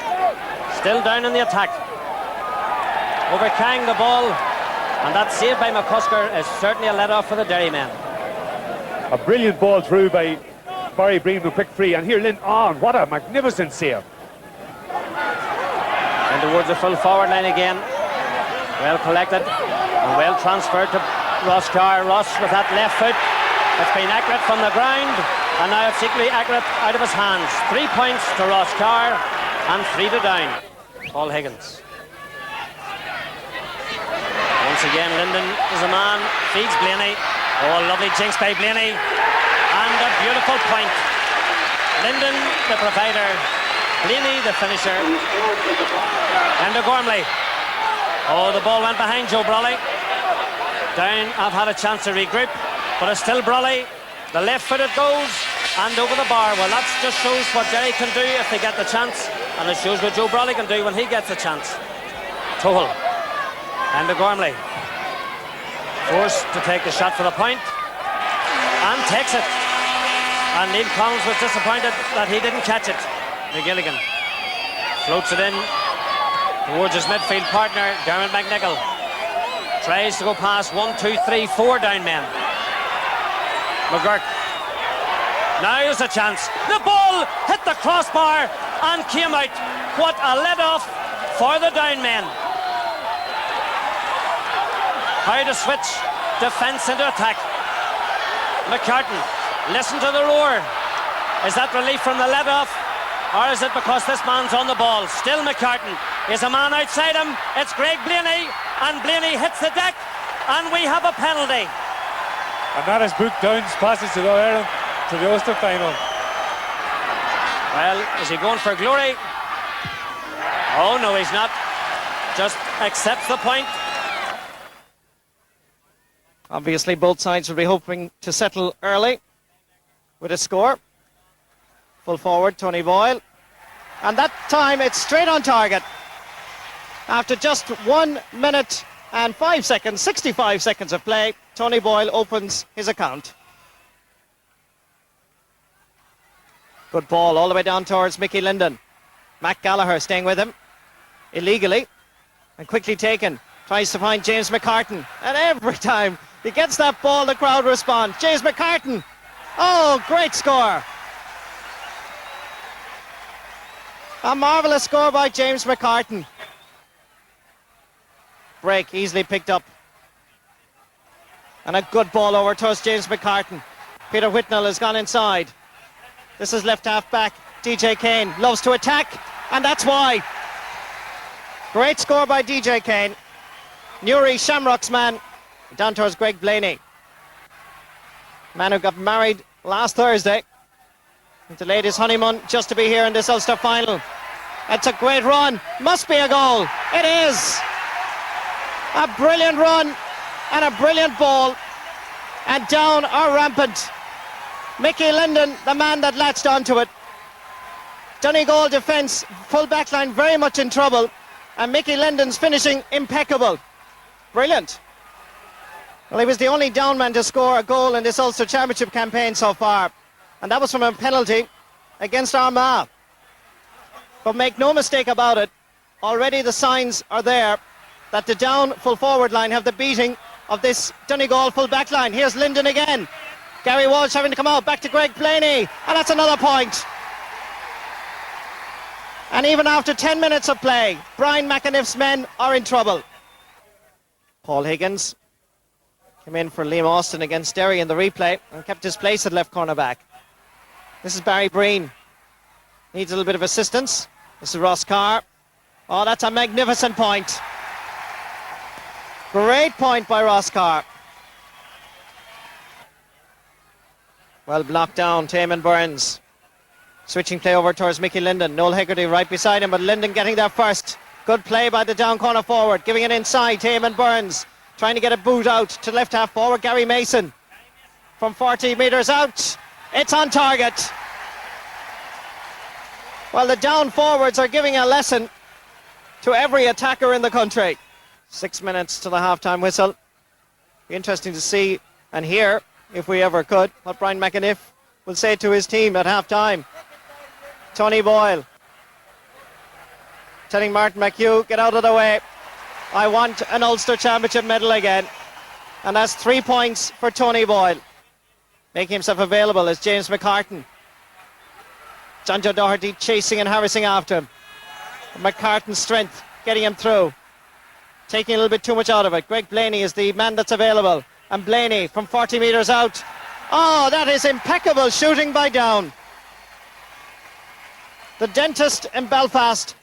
Still down in the attack. Overcarrying the ball, and that save by McCusker is certainly a let-off for the Derry men. A brilliant ball through by Barry Breen with a quick free, and here Lynn on. What a magnificent save. And towards the full forward line again. Well collected and well transferred to Ross Carr. Ross with that left foot. It's been accurate from the ground, and now it's equally accurate out of his hands. 3 points to Ross Carr and 3 to down. Paul Higgins. Once again, Linden is a man, feeds Blaney. Oh, lovely jinx by Blaney. And a beautiful point. Linden, the provider. Blaney, the finisher. And Gormley. Oh, the ball went behind Joe Brawley. Down, I've had a chance to regroup, but it's still Brawley. The left foot it goes, and over the bar. Well, that just shows what Derry can do if they get the chance, and it shows what Joe Brawley can do when he gets the chance. Tohal. And Gormley. Forced to take the shot for the point, and takes it. And Neil Collins was disappointed that he didn't catch it. McGilligan floats it in towards his midfield partner, Dermot McNichol. Tries to go past 1, 2, 3, 4 down men. McGurk. Now is a chance. The ball hit the crossbar and came out. What a let-off for the down men. How to switch defence into attack. McCartan, listen to the roar. Is that relief from the let-off, or is it because this man's on the ball? Still McCartan. Is a man outside him. It's Greg Blaney, and Blaney hits the deck, and we have a penalty. And that has booked Downs' passes to the Ireland to the Ulster final. Well, is he going for glory? Oh no, he's not. Just accepts the point. Obviously both sides will be hoping to settle early with a score. Full forward, Tony Boyle. And that time it's straight on target. After just 1 minute and 5 seconds, 65 seconds of play, Tony Boyle opens his account. Good ball all the way down towards Mickey Linden. Matt Gallagher staying with him illegally and quickly taken. Tries to find James McCartan, and every time he gets that ball, the crowd responds. James McCartan. Oh, great score. A marvellous score by James McCartan. Break easily picked up. And a good ball over towards James McCartan. Peter Whitnell has gone inside. This is left half back. DJ Kane loves to attack, and that's why. Great score by DJ Kane. Newry Shamrock's man down towards Greg Blaney. Man who got married last Thursday and delayed his honeymoon just to be here in this Ulster final. That's a great run. Must be a goal. It is. A brilliant run and a brilliant ball. And down are rampant. Mickey Linden, the man that latched onto it. Donegal defence, full back line very much in trouble. And Mickey Linden's finishing impeccable. Brilliant. Well, he was the only down man to score a goal in this Ulster Championship campaign so far. And that was from a penalty against Armagh. But make no mistake about it, already the signs are there that the Down full forward line have the beating of this Donegal full back line. Here's Linden again. Gary Walsh having to come out, back to Greg Blaney, and that's another point. And even after 10 minutes of play, Brian McAniff's men are in trouble. Paul Higgins came in for Liam Austin against Derry in the replay and kept his place at left cornerback. This is Barry Breen. Needs a little bit of assistance. This is Ross Carr. Oh, that's a magnificent point. Great point by Ross Carr. Well blocked down, Taman Burns. Switching play over towards Mickey Linden. Noel Hegarty right beside him, but Linden getting there first. Good play by the down corner forward. Giving it inside, Taman Burns. Trying to get a boot out to left half forward, Gary Mason. From 40 metres out. It's on target. Well, the down forwards are giving a lesson to every attacker in the country. 6 minutes to the half-time whistle. Be interesting to see and hear, if we ever could, what Brian McAniff will say to his team at half-time. Tony Boyle telling Martin McHugh, get out of the way. I want an Ulster Championship medal again. And that's 3 points for Tony Boyle. Making himself available is James McCartan. John Joe Doherty chasing and harassing after him. McCartan's strength getting him through. Taking a little bit too much out of it. Greg Blaney is the man that's available. And Blaney from 40 metres out. Oh, that is impeccable shooting by Down. The dentist in Belfast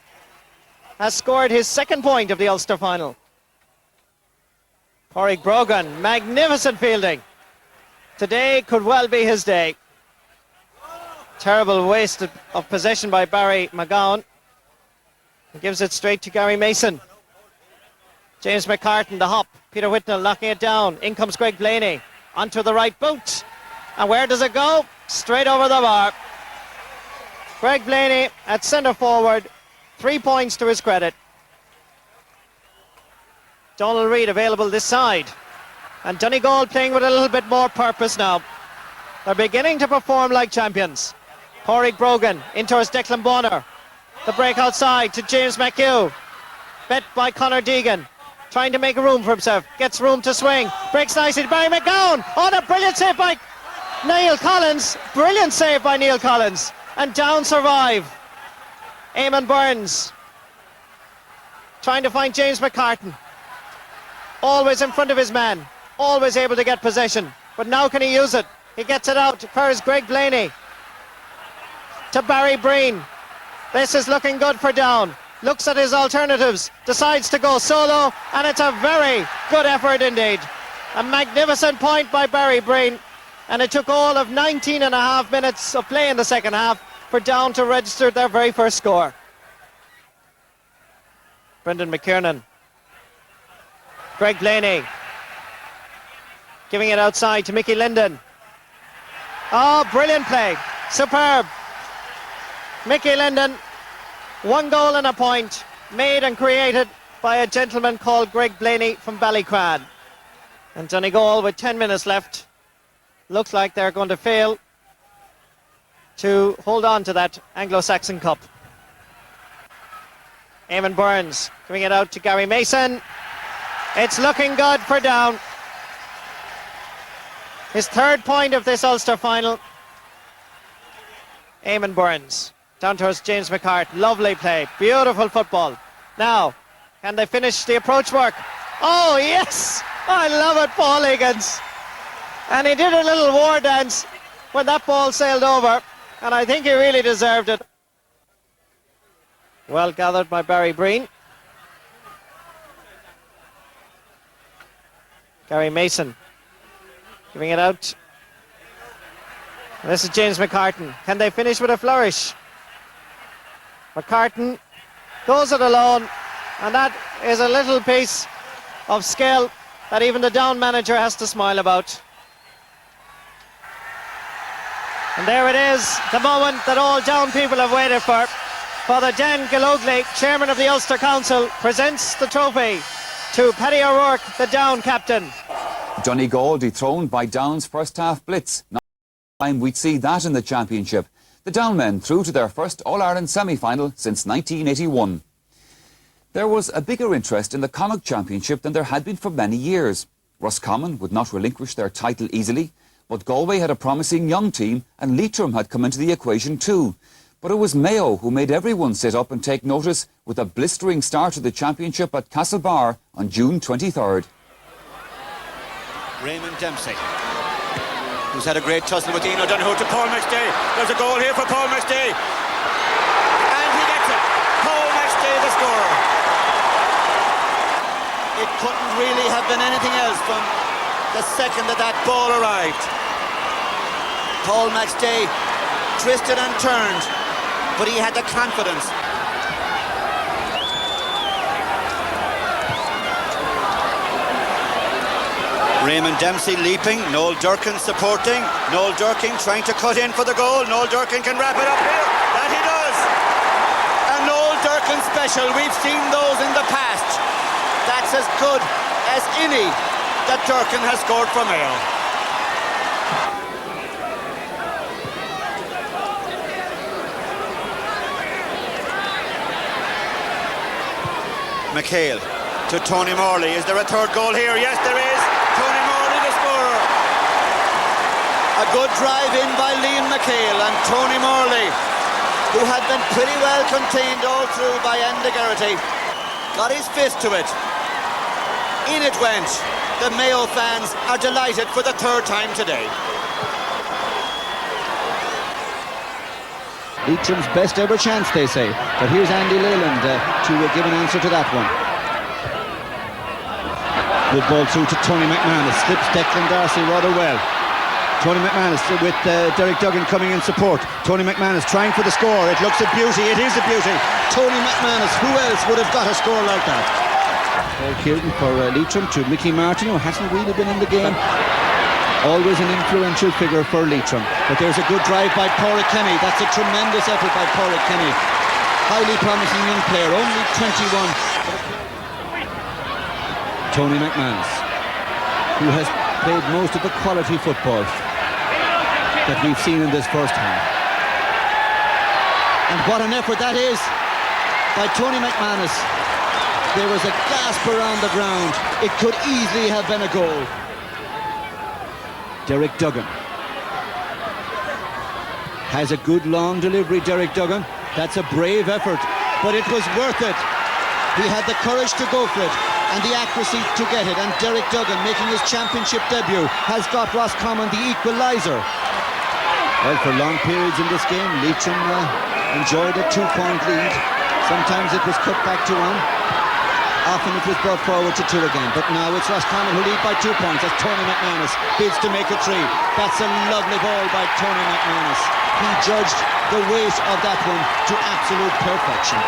has scored his second point of the Ulster final. Pádraig Brogan, magnificent fielding. Today could well be his day. Terrible waste of possession by Barry McGowan. He gives it straight to Gary Mason. James McCartan, the hop. Peter Whitnell knocking it down. In comes Greg Blaney. Onto the right boot. And where does it go? Straight over the bar. Greg Blaney at centre forward. 3 points to his credit. Donald Reid available this side. And Donegal playing with a little bit more purpose now. They're beginning to perform like champions. Pádraig Brogan in towards Declan Bonner. The break outside to James McHugh. Bet by Conor Deegan. Trying to make room for himself. Gets room to swing. Breaks nicely to Barry McGowan. Oh, the brilliant save by Neil Collins. Brilliant save by Neil Collins. And Down survive. Eamon Burns. Trying to find James McCartan. Always in front of his man. Always able to get possession. But now can he use it? He gets it out. First Greg Blaney. To Barry Breen. This is looking good for Down. Looks at his alternatives, decides to go solo, and it's a very good effort indeed. A magnificent point by Barry Breen, and it took all of 19 and a half minutes of play in the second half for Down to register their very first score. Brendan McKiernan. Greg Blaney. Giving it outside to Mickey Linden. Oh, brilliant play. Superb. Mickey Linden. 1 goal and a point, made and created by a gentleman called Greg Blaney from Ballycran. And Donegal, with 10 minutes left, looks like they're going to fail to hold on to that Anglo-Saxon Cup. Eamon Burns giving it out to Gary Mason. It's looking good for Down. His third point of this Ulster final. Eamon Burns. Down towards James McCartan. Lovely play. Beautiful football. Now, can they finish the approach work? Oh, yes! I love it, Paul Higgins. And he did a little war dance when that ball sailed over. And I think he really deserved it. Well gathered by Barry Breen. Gary Mason giving it out. And this is James McCartan. Can they finish with a flourish? McCartan goes it alone, and that is a little piece of skill that even the Down manager has to smile about. And there it is, the moment that all Down people have waited for. Father Dan Gallogly, chairman of the Ulster Council, presents the trophy to Paddy O'Rourke, the Down captain. Donegal dethroned by Down's first half blitz. Not time we'd see that in the championship. The Down men through to their first All-Ireland semi-final since 1981. There was a bigger interest in the Connacht Championship than there had been for many years. Roscommon would not relinquish their title easily, but Galway had a promising young team and Leitrim had come into the equation too. But it was Mayo who made everyone sit up and take notice with a blistering start to the championship at Castlebar on June 23rd. Raymond Dempsey, who's had a great tussle with Ian O'Donoghue to Paul McStay. There's a goal here for Paul McStay. And he gets it. Paul McStay, the scorer. It couldn't really have been anything else from the second that ball arrived. Paul McStay twisted and turned, but he had the confidence. Raymond Dempsey leaping, Noel Durkin supporting, Noel Durkin trying to cut in for the goal. Noel Durkin can wrap it up here. That he does. A Noel Durkin special. We've seen those in the past. That's as good as any that Durkin has scored for Mayo. McHale to Tony Morley. Is there a third goal here? Yes, there is. Tony Morley, the scorer. A good drive in by Liam McHale, and Tony Morley, who had been pretty well contained all through by Enda Geraghty, got his fist to it. In it went. The Mayo fans are delighted for the third time today. Leitrim's best ever chance, they say. But here's Andy Leyland to give an answer to that one. Good ball through to Tony McManus. Slips Declan Darcy rather well. Tony McManus with Derek Duggan coming in support. Tony McManus trying for the score. It looks a beauty. It is a beauty. Tony McManus. Who else would have got a score like that? Paul Kieran for Leitrim to Mickey Martin, who hasn't really been in the game. Always an influential figure for Leitrim. But there's a good drive by Pádraig Kenny. That's a tremendous effort by Pádraig Kenny. Highly promising young player, only 21. Tony McManus, who has played most of the quality football that we've seen in this first half. And what an effort that is by Tony McManus. There was a gasp around the ground. It could easily have been a goal. Derek Duggan has a good long delivery. Derek Duggan, that's a brave effort, but it was worth it. He had the courage to go for it and the accuracy to get it, and Derek Duggan, making his championship debut, has got Roscommon the equaliser. Well, for long periods in this game, Leitrim enjoyed a 2-point lead. Sometimes it was cut back to 1. Often it was brought forward to 2 again, but now it's Roscommon who lead by 2 points as Tony McManus bids to make it 3. That's a lovely ball by Tony McManus. He judged the weight of that one to absolute perfection.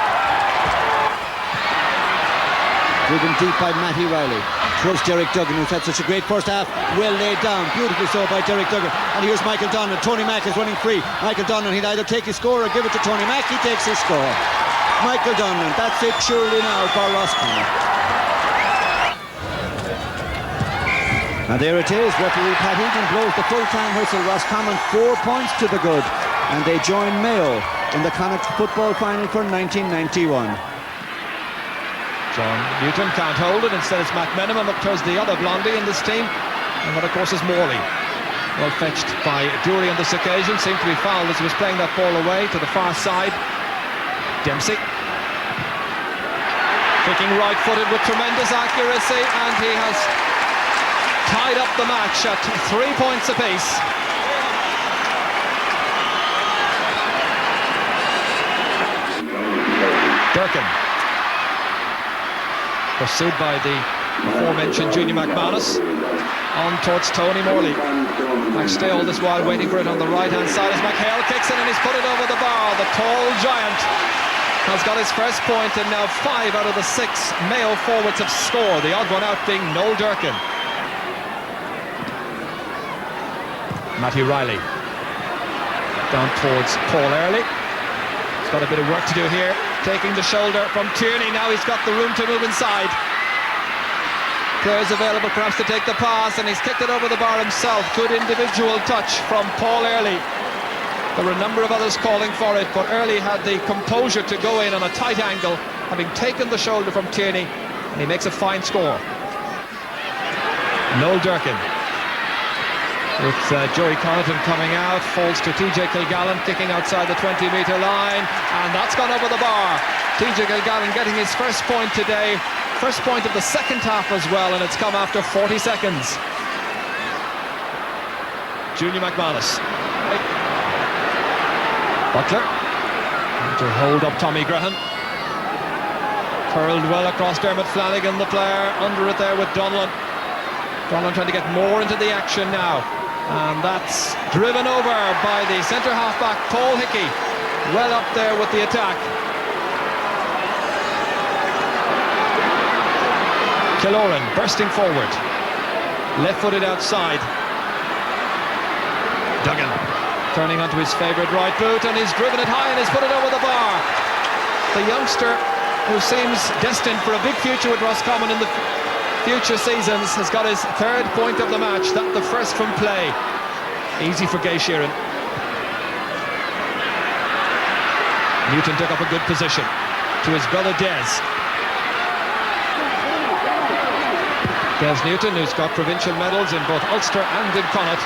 Driven deep by Matty Riley. Towards Derek Duggan, who's had such a great first half. Well laid down, beautifully so by Derek Duggan. And here's Michael Donlan. Tony Mack is running free. Michael Donlan, he'll either take his score or give it to Tony Mack. He takes his score. Michael Donlan, that's it surely now for Roscommon. And there it is, referee Pat Egan blows the full-time whistle. Roscommon 4 points to the good, and they join Mayo in the Connacht football final for 1991. John Newton can't hold it, instead it's Matt Meneman up towards the other blondie in this team, and that of course is Morley. Well fetched by Dury on this occasion, seemed to be fouled as he was playing that ball away to the far side. Dempsey kicking right-footed with tremendous accuracy, and he has tied up the match at 3 points apiece. Durkin, pursued by the aforementioned Junior McManus, on towards Tony Morley. McStay all this while waiting for it on the right-hand side as McHale kicks it, and he's put it over the bar. The tall giant has got his first point, and now 5 out of the 6 Mayo forwards have scored, the odd one out being Noel Durkin. Matty Riley down towards Paul Early. He's got a bit of work to do here, taking the shoulder from Tierney. Now he's got the room to move inside. Players available perhaps to take the pass, and he's kicked it over the bar himself. Good individual touch from Paul Early. There were a number of others calling for it, but Early had the composure to go in on a tight angle having taken the shoulder from Tierney, and he makes a fine score. Noel Durkin. With Joey Connaughton coming out, falls to TJ Kilgallen, kicking outside the 20-metre line, and that's gone over the bar. TJ Kilgallen getting his first point today, first point of the second half as well, and it's come after 40 seconds. Junior McManus. Butler to hold up Tommy Graham. Curled well across Dermot Flanagan, the player, under it there with Donlan. Donlan trying to get more into the action now. And that's driven over by the centre half-back, Paul Hickey. Well up there with the attack. Killoran bursting forward. Left-footed outside. Duggan turning onto his favourite right boot, and he's driven it high and he's put it over the bar. The youngster who seems destined for a big future with Roscommon in the future seasons has got his third point of the match, that the first from play. Easy for Gay Sheeran. Newton took up a good position to his brother Des. Des Newton, who's got provincial medals in both Ulster and in Connacht.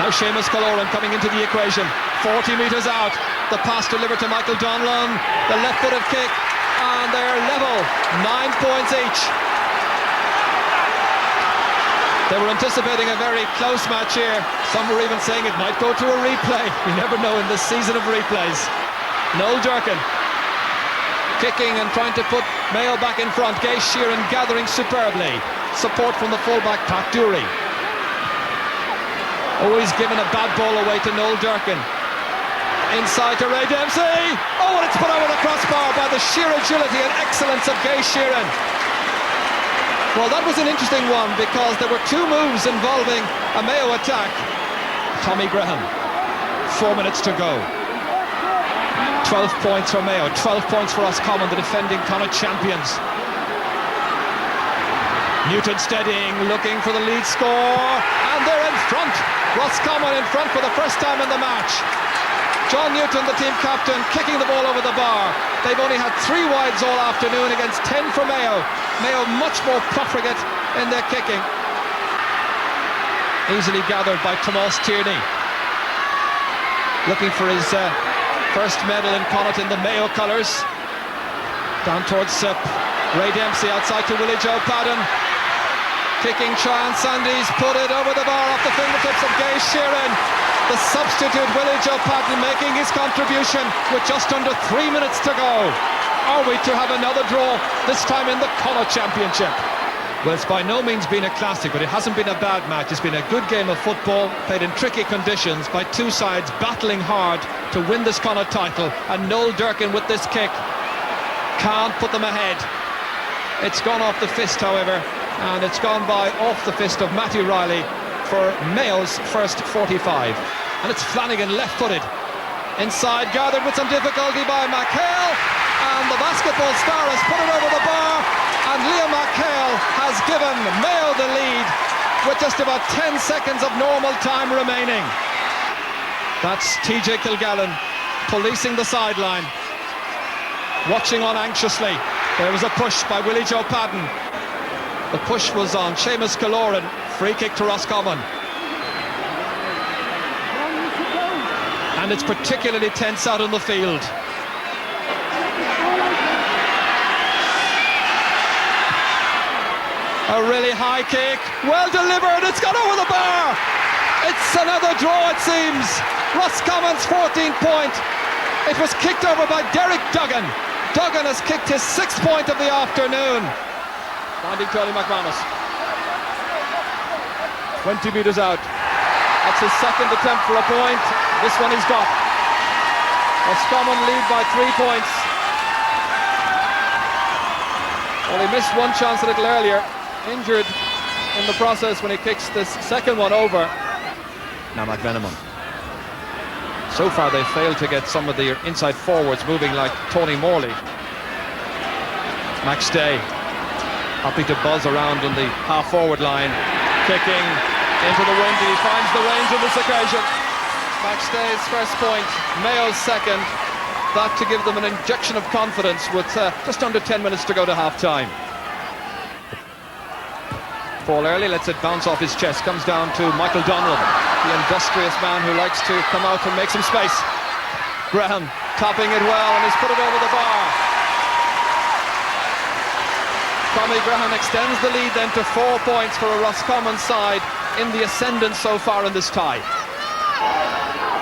Now Seamus Killoran coming into the equation. 40 metres out. The pass delivered to Michael Donlan. The left-footed kick. And they're level. 9 points each. They were anticipating a very close match here. Some were even saying it might go to a replay. You never know in this season of replays. Noel Durkin kicking and trying to put Mayo back in front. Gay Sheeran gathering superbly. Support from the fullback Pat Dury. Always given a bad ball away to Noel Durkin. Inside to Ray Dempsey. Oh, and it's put over the crossbar by the sheer agility and excellence of Gay Sheeran. Well, that was an interesting one because there were two moves involving a Mayo attack. Tommy Graham, 4 minutes to go. 12 points for Mayo, 12 points for Roscommon, the defending Connacht champions. Newton steadying, looking for the lead score, and they're in front. Roscommon in front for the first time in the match. John Newton, the team captain, kicking the ball over the bar. They've only had 3 wides all afternoon against 10 for Mayo. Mayo much more profligate in their kicking. Easily gathered by Tomas Tierney. Looking for his first medal in Connacht in the Mayo colours. Down towards Ray Dempsey, outside to Willie Joe Padden. Kicking chance, and he's put it over the bar off the fingertips of Gay Sheeran. The substitute Willie Joe Padden making his contribution with just under 3 minutes to go. Are we to have another draw, this time in the Connacht Championship? Well, it's by no means been a classic, but it hasn't been a bad match. It's been a good game of football, played in tricky conditions by two sides battling hard to win this Connacht title. And Noel Durkin with this kick can't put them ahead. It's gone off the fist, however, and it's gone by off the fist of Matthew Riley for Mayo's first 45. And it's Flanagan left-footed. Inside, gathered with some difficulty by McHale, and the basketball star has put it over the bar, and Liam McHale has given Mayo the lead with just about 10 seconds of normal time remaining. That's TJ Kilgallen policing the sideline, watching on anxiously. There was a push by Willie Joe Padden. The push was on Seamus Killoran. Free kick to Roscommon. And it's particularly tense out on the field. A really high kick, well delivered, it's gone over the bar. It's another draw, it seems. Roscommon's 14th point. It was kicked over by Derek Duggan. Duggan has kicked his 6th point of the afternoon. Finding Tony McManus. 20 metres out. That's his second attempt for a point. This one he's got. Roscommon lead by 3 points. Well, he missed one chance a little earlier. Injured in the process when he kicks this second one over. Now McVenaman. So far they failed to get some of the inside forwards moving like Tony Morley. Max Day happy to buzz around on the half-forward line. Kicking into the wind, and he finds the range on this occasion. Max Day's first point, Mayo's second. that to give them an injection of confidence with just under 10 minutes to go to half-time. Paul Early lets it bounce off his chest, comes down to Michael Donlan, the industrious man who likes to come out and make some space. Graham topping it well, and he's put it over the bar. Tommy Graham extends the lead then to 4 points for a Roscommon side in the ascendant so far in this tie.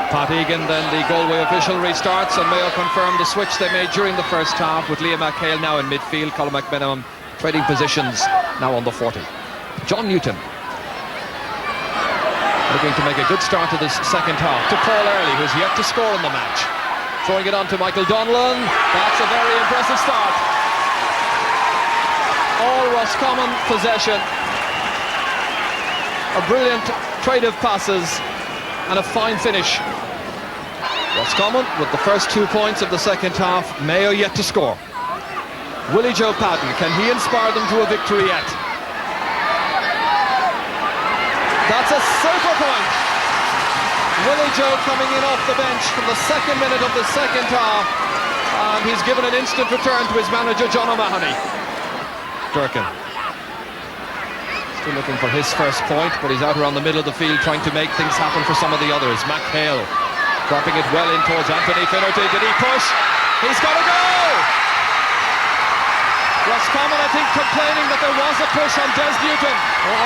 Pat Egan, then the Galway official, restarts, and Mayo confirmed the switch they made during the first half, with Liam McHale now in midfield, Colin McMenamin trading positions now on the 40. John Newton looking to make a good start to this second half, to Paul Early, who's yet to score in the match. Throwing it on to Michael Donlan. That's a very impressive start. All Roscommon possession. A brilliant trade of passes and a fine finish. Roscommon with the first 2 points of the second half. Mayo yet to score. Willie Joe Patton, can he inspire them to a victory yet? That's a super point. Willie Joe coming in off the bench from the second minute of the second half, and he's given an instant return to his manager John O'Mahony. Durkin still looking for his first point, but he's out around the middle of the field trying to make things happen for some of the others. McHale dropping it well in towards Anthony Finnerty. Did he push? He's got to go! Roscommon, I think, complaining that there was a push on Des Newton.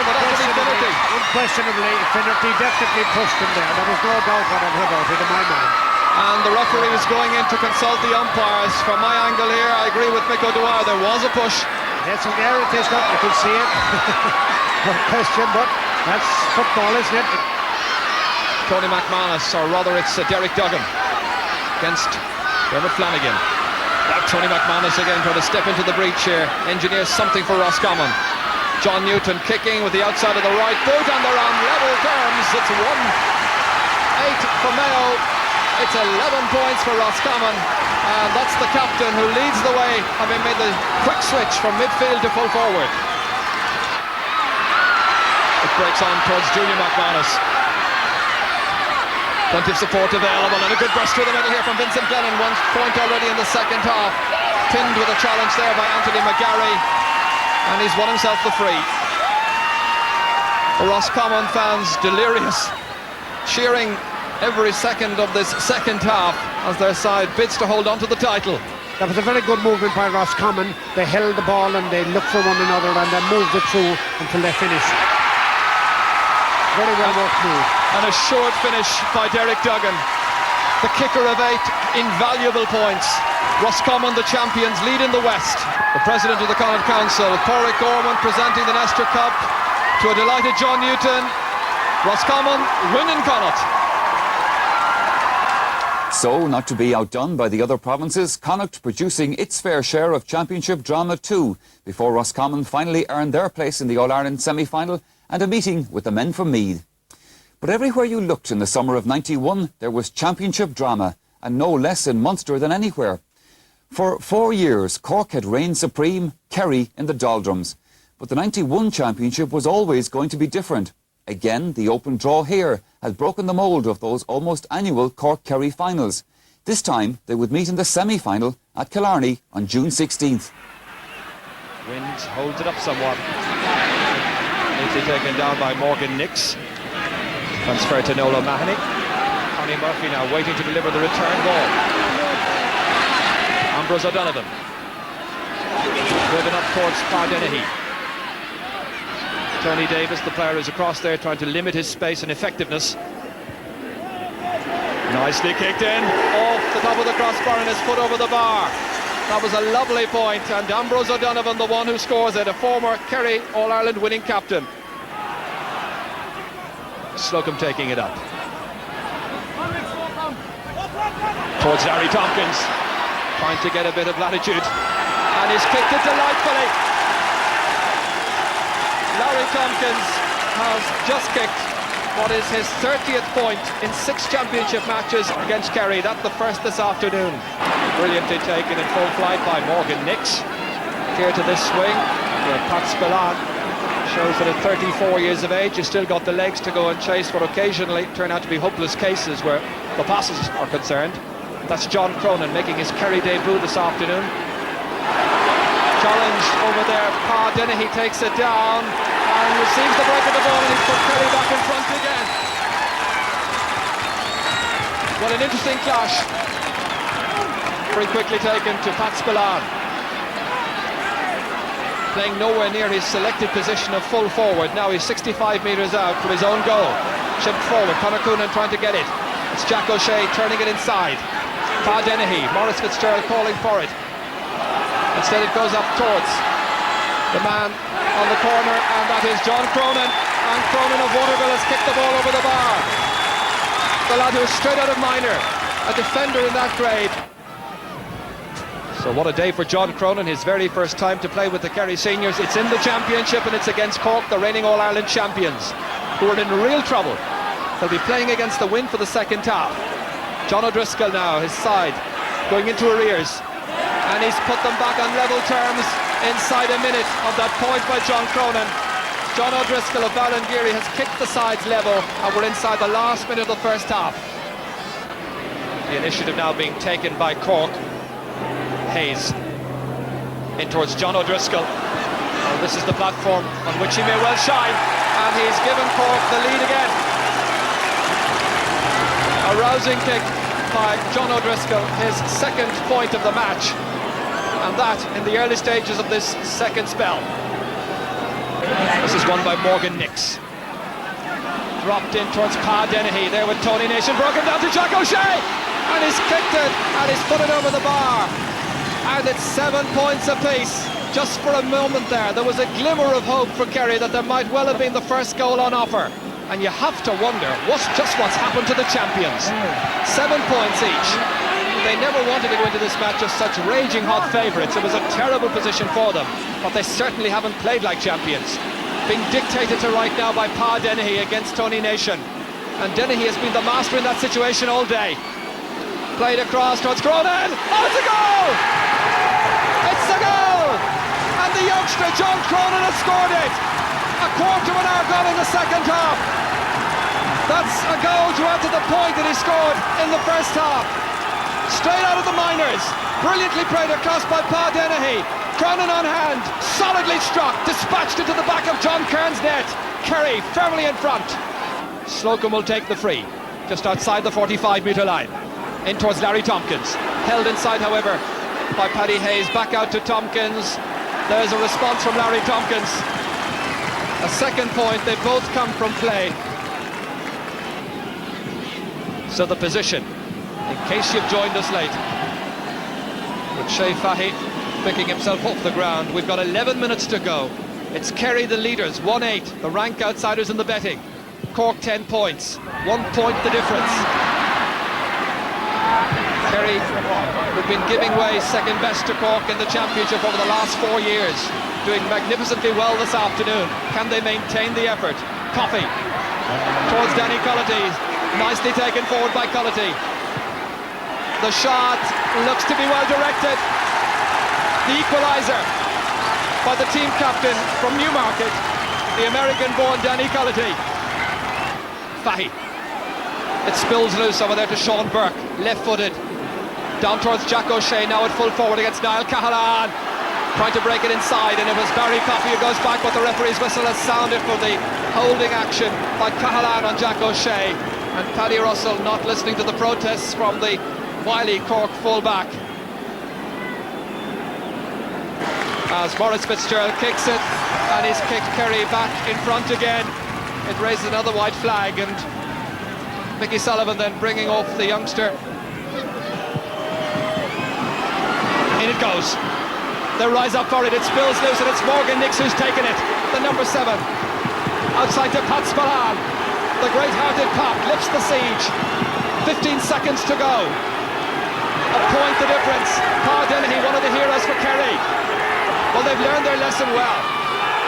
But Anthony Finnerty. Unquestionably, Finnerty definitely pushed him there. There was no doubt whatever about it in my mind. And the referee is going in to consult the umpires. From my angle here, I agree with Mick O'Dwyer. There was a push. Yes, and there it is. Look, you can see it. No question, but that's football, isn't it? Tony McManus, or rather it's Derek Duggan against Dermot Flanagan. Tony McManus again trying to step into the breach here, engineers something for Roscommon. John Newton kicking with the outside of the right boot, and they're on level terms. It's 1-8 for Mayo. It's 11 points for Roscommon, and that's the captain who leads the way, having made the quick switch from midfield to full forward. It breaks on towards Junior McManus. Plenty of support available, and a good burst through the middle here from Vincent Glennon. 1 point already in the second half. Pinned with a challenge there by Anthony McGarry, and he's won himself the free. The Roscommon fans delirious, cheering every second of this second half as their side bids to hold on to the title. That was a very good movement by Roscommon. They held the ball and they looked for one another and they moved it through until they finished. Very well worked move. An assured finish by Derek Duggan. The kicker of 8 invaluable points. Roscommon, the champions, lead in the West. The president of the Connaught Council, Pádraig Gorman, presenting the Nestor Cup to a delighted John Newton. Roscommon winning Connaught. So, not to be outdone by the other provinces, Connaught producing its fair share of championship drama too, before Roscommon finally earned their place in the All-Ireland semi-final and a meeting with the men from Meath. But everywhere you looked in the summer of '91, there was championship drama, and no less in Munster than anywhere. For 4 years, Cork had reigned supreme, Kerry in the doldrums. But the '91 championship was always going to be different. Again, the open draw here had broken the mould of those almost annual Cork-Kerry finals. This time, they would meet in the semi-final at Killarney on June 16th. Wind holds it up somewhat. Neatly taken down by Morgan Nix. Transfer to Noel O'Mahony. Connie Murphy now waiting to deliver the return ball. Ambrose O'Donovan. Driven up towards Pardennehy. Tony Davis, the player, is across there trying to limit his space and effectiveness. Nicely kicked in, off the top of the crossbar and his foot over the bar. That was a lovely point, and Ambrose O'Donovan, the one who scores it, a former Kerry All-Ireland winning captain. Slocum taking it up. Towards Larry Tompkins, trying to get a bit of latitude, and he's kicked it delightfully. Larry Tompkins has just kicked what is his 30th point in 6 championship matches against Kerry. That's the first this afternoon. Brilliantly taken in full flight by Morgan Nix. Clear to this swing, where Pat Spillane shows that at 34 years of age, he's still got the legs to go and chase what occasionally turn out to be hopeless cases where the passes are concerned. That's John Cronin making his Kerry debut this afternoon. Challenged over there, Pa Dennehy takes it down and receives the break of the ball, and he's put Kerry back in front again. What an interesting clash. Very quickly taken to Pat Spillane. Playing nowhere near his selected position of full forward. Now he's 65 metres out from his own goal. Chipped forward, Conor Coonan trying to get it. It's Jack O'Shea turning it inside. Pa Dennehy, Maurice Fitzgerald calling for it. Instead it goes up towards the man on the corner, and that is John Cronin. And Cronin of Waterville has kicked the ball over the bar. The lad who is straight out of minor, a defender in that grade. So what a day for John Cronin, his very first time to play with the Kerry seniors. It's in the championship and it's against Cork, the reigning All-Ireland champions, who are in real trouble. They'll be playing against the wind for the second half. John O'Driscoll now, his side, going into arrears. And he's put them back on level terms inside a minute of that point by John Cronin. John O'Driscoll of Ballingeary has kicked the sides level, and we're inside the last minute of the first half. The initiative now being taken by Cork. Hayes in towards John O'Driscoll. Oh, this is the platform on which he may well shine, and he's given Cork the lead again. A rousing kick by John O'Driscoll, his second point of the match, and that in the early stages of this second spell. This is won by Morgan Nix. Dropped in towards Pa Dennehy, there with Tony Nation, broken down to Jack O'Shea, and he's kicked it, and he's put it over the bar. And it's 7 points apiece. Just for a moment there was a glimmer of hope for Kerry that there might well have been the first goal on offer. And you have to wonder what's happened to the champions. 7 points each. They never wanted to go into this match as such raging hot favourites. It was a terrible position for them, but they certainly haven't played like champions. Being dictated to right now by Pa Dennehy against Tony Nation. And Dennehy has been the master in that situation all day. Played across towards Cronin. Oh, it's a goal! It's a goal! And the youngster John Cronin has scored it. A quarter of an hour gone in the second half. That's a goal to add to the point that he scored in the first half. Straight out of the minors. Brilliantly played across by Pa Dennehy. Cronin on hand. Solidly struck. Dispatched into the back of John Kearns' net. Kerry firmly in front. Slocum will take the free. Just outside the 45-metre line. In towards Larry Tompkins. Held inside, however, by Paddy Hayes. Back out to Tompkins. There's a response from Larry Tompkins. A second point. They both come from play. So the position, in case you've joined us late, with Shea Fahy picking himself off the ground. We've got 11 minutes to go. It's Kerry the leaders, 1-8, the rank outsiders in the betting. Cork 10 points, 1 point the difference. Kerry, who've been giving way second best to Cork in the championship over the last 4 years, doing magnificently well this afternoon. Can they maintain the effort? Coffey towards Danny Cullity, nicely taken forward by Cullity. The shot looks to be well directed. The equaliser by the team captain from Newmarket, the American-born Danny Cullity. Fahy. It spills loose over there to Sean Burke, left-footed. Down towards Jack O'Shea, now at full forward against Niall Cahalane. Trying to break it inside, and it was Barry Coffey who goes back, but the referee's whistle has sounded for the holding action by Cahalane on Jack O'Shea. And Paddy Russell not listening to the protests from the wily Cork full-back. As Maurice Fitzgerald kicks it, and he's kicked Kerry back in front again. It raises another white flag, and Mickey Sullivan then bringing off the youngster. In it goes. They rise up for it, it spills loose, and it's Morgan Nix who's taken it, the number 7. Outside to Pat Spillane. The great-hearted Pat lifts the siege. 15 seconds to go. A point the difference. Pa Dennehy, one of the heroes for Kerry. Well, they've learned their lesson well.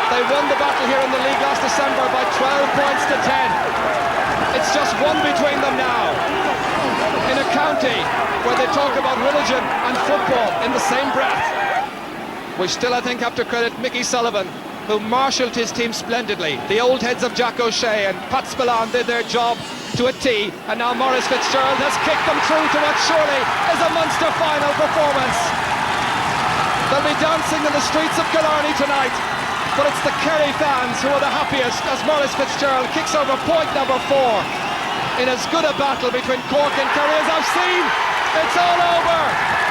They won the battle here in the league last December by 12 points to 10. It's just one between them now. In a county where they talk about religion and football in the same breath. We still, I think, have to credit Mickey Sullivan, who marshalled his team splendidly. The old heads of Jack O'Shea and Pat Spillane did their job to a T, and now Maurice Fitzgerald has kicked them through to what surely is a Munster final performance. They'll be dancing in the streets of Killarney tonight, but it's the Kerry fans who are the happiest as Maurice Fitzgerald kicks over point number 4 in as good a battle between Cork and Kerry as I've seen. It's all over.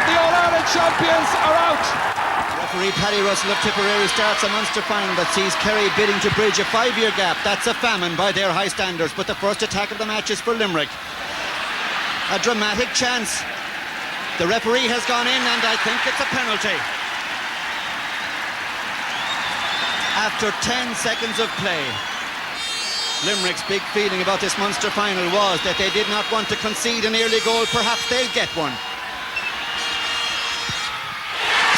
The All-Ireland champions are out. Referee Paddy Russell of Tipperary starts a Munster final that sees Kerry bidding to bridge a 5-year gap. That's a famine by their high standards, but the first attack of the match is for Limerick. A dramatic chance. The referee has gone in and I think it's a penalty. After 10 seconds of play, Limerick's big feeling about this Munster final was that they did not want to concede an early goal. Perhaps they'll get one.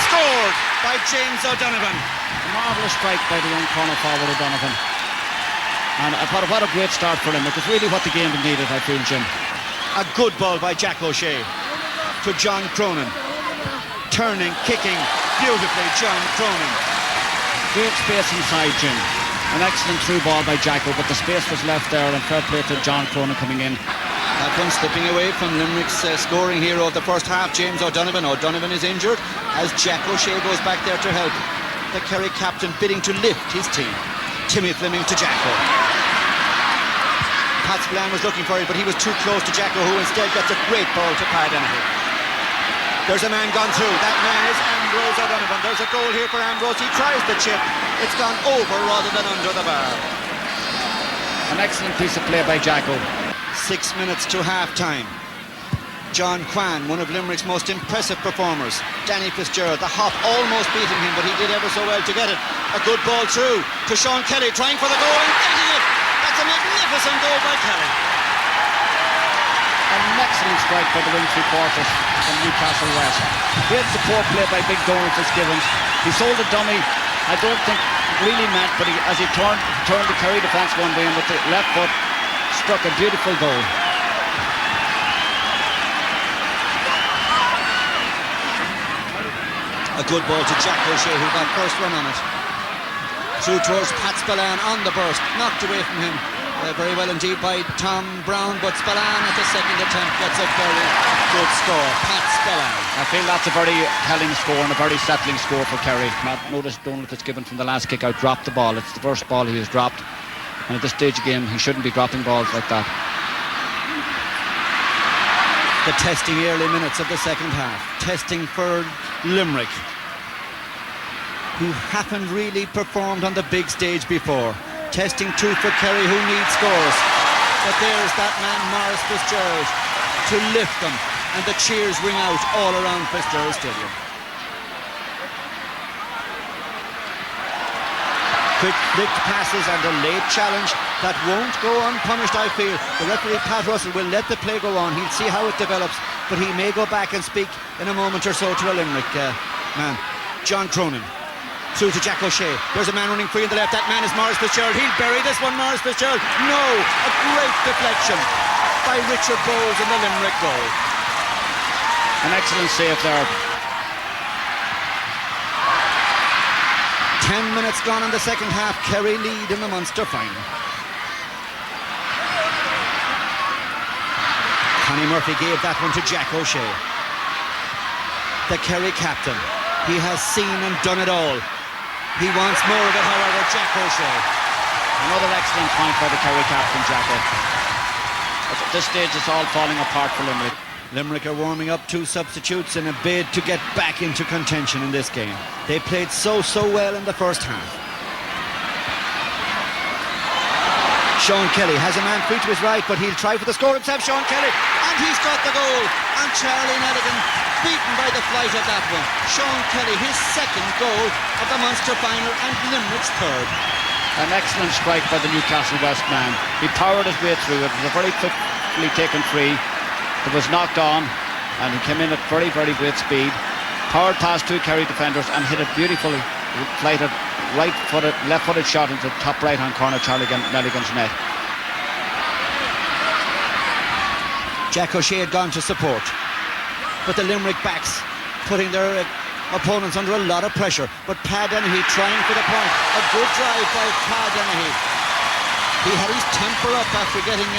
Scored by James O'Donovan. A marvellous strike by the young corner forward O'Donovan. And what a great start for him. It was really what the game needed, I feel, Jim. A good ball by Jack O'Shea to John Cronin. Turning, kicking, beautifully John Cronin. Great space inside, Jim. An excellent through ball by Jacko, but the space was left there, and fair play to John Cronin coming in. That one slipping away from Limerick's scoring hero of the first half, James O'Donovan. O'Donovan is injured as Jack O'Shea goes back there to help. The Kerry captain bidding to lift his team. Timmy Fleming to Jacko. Pat Spillane was looking for it, but he was too close to Jacko, who instead gets a great ball to Paddy Dennehy. There's a man gone through. That man is Ambrose O'Donovan. There's a goal here for Ambrose. He tries the chip. It's gone over rather than under the bar. An excellent piece of play by Jacko. 6 minutes to half-time. John Kwan, one of Limerick's most impressive performers. Danny Fitzgerald, the hop almost beating him, but he did ever so well to get it. A good ball through to Sean Kelly, trying for the goal and getting it. That's a magnificent goal by Kelly. An excellent strike by the wing three-quarters from Newcastle West. Great support play by Big Donald Fitzgibbons. He sold a dummy. I don't think it really meant, but as he turned the Kerry defence one way and with the left foot struck a beautiful goal. A good ball to Jack O'Shea, who got first run on it. Through towards Pat Spillane on the burst, knocked away from him. Very well indeed by Tom Brown, but Spillane at the second attempt gets a very good score. Pat Spillane. I feel that's a very telling score and a very settling score for Kerry. Notice Donald Fitzgibbon from the last kick out dropped the ball. It's the first ball he has dropped, and at this stage of the game he shouldn't be dropping balls like that. The testing early minutes of the second half. Testing for Limerick, who haven't really performed on the big stage before. Testing too for Kerry, who need scores. But there's that man Maurice Fitzgerald to lift them, and the cheers ring out all around Fitzgerald Stadium. Quick flicked passes and a late challenge that won't go unpunished, I feel. The referee Pat Russell will let the play go on. He'll see how it develops, but he may go back and speak in a moment or so to a Limerick man. John Cronin. Through to Jack O'Shea. There's a man running free in the left. That man is Maurice Fitzgerald. He'll bury this one, Maurice Fitzgerald. No! A great deflection by Richard Bowles in the Limerick goal. An excellent save there. 10 minutes gone in the second half. Kerry lead in the Munster final. Connie Murphy gave that one to Jack O'Shea. The Kerry captain. He has seen and done it all. He wants more of it, however, Jack O'Shea. Another excellent point by the Kerry captain, Jacko. At this stage, it's all falling apart for Limerick. Limerick are warming up 2 substitutes in a bid to get back into contention in this game. They played so well in the first half. Sean Kelly has a man free to his right, but he'll try for the score himself, Sean Kelly, and he's got the goal. And Charlie Nelligan beaten by the flight of that one. Sean Kelly, his second goal of the Munster final and Limerick's third. An excellent strike by the Newcastle West man. He powered his way through it. It was a very quickly taken free. It was knocked on and he came in at very great speed. Powered past 2 Kerry defenders and hit it beautifully. Flighted left-footed shot into the top right-hand corner of Charlie Nelligan's net. Jack O'Shea had gone to support, but the Limerick backs putting their opponents under a lot of pressure. But Paddy Dennehy trying for the point. A good drive by Paddy Dennehy. He had his temper up after getting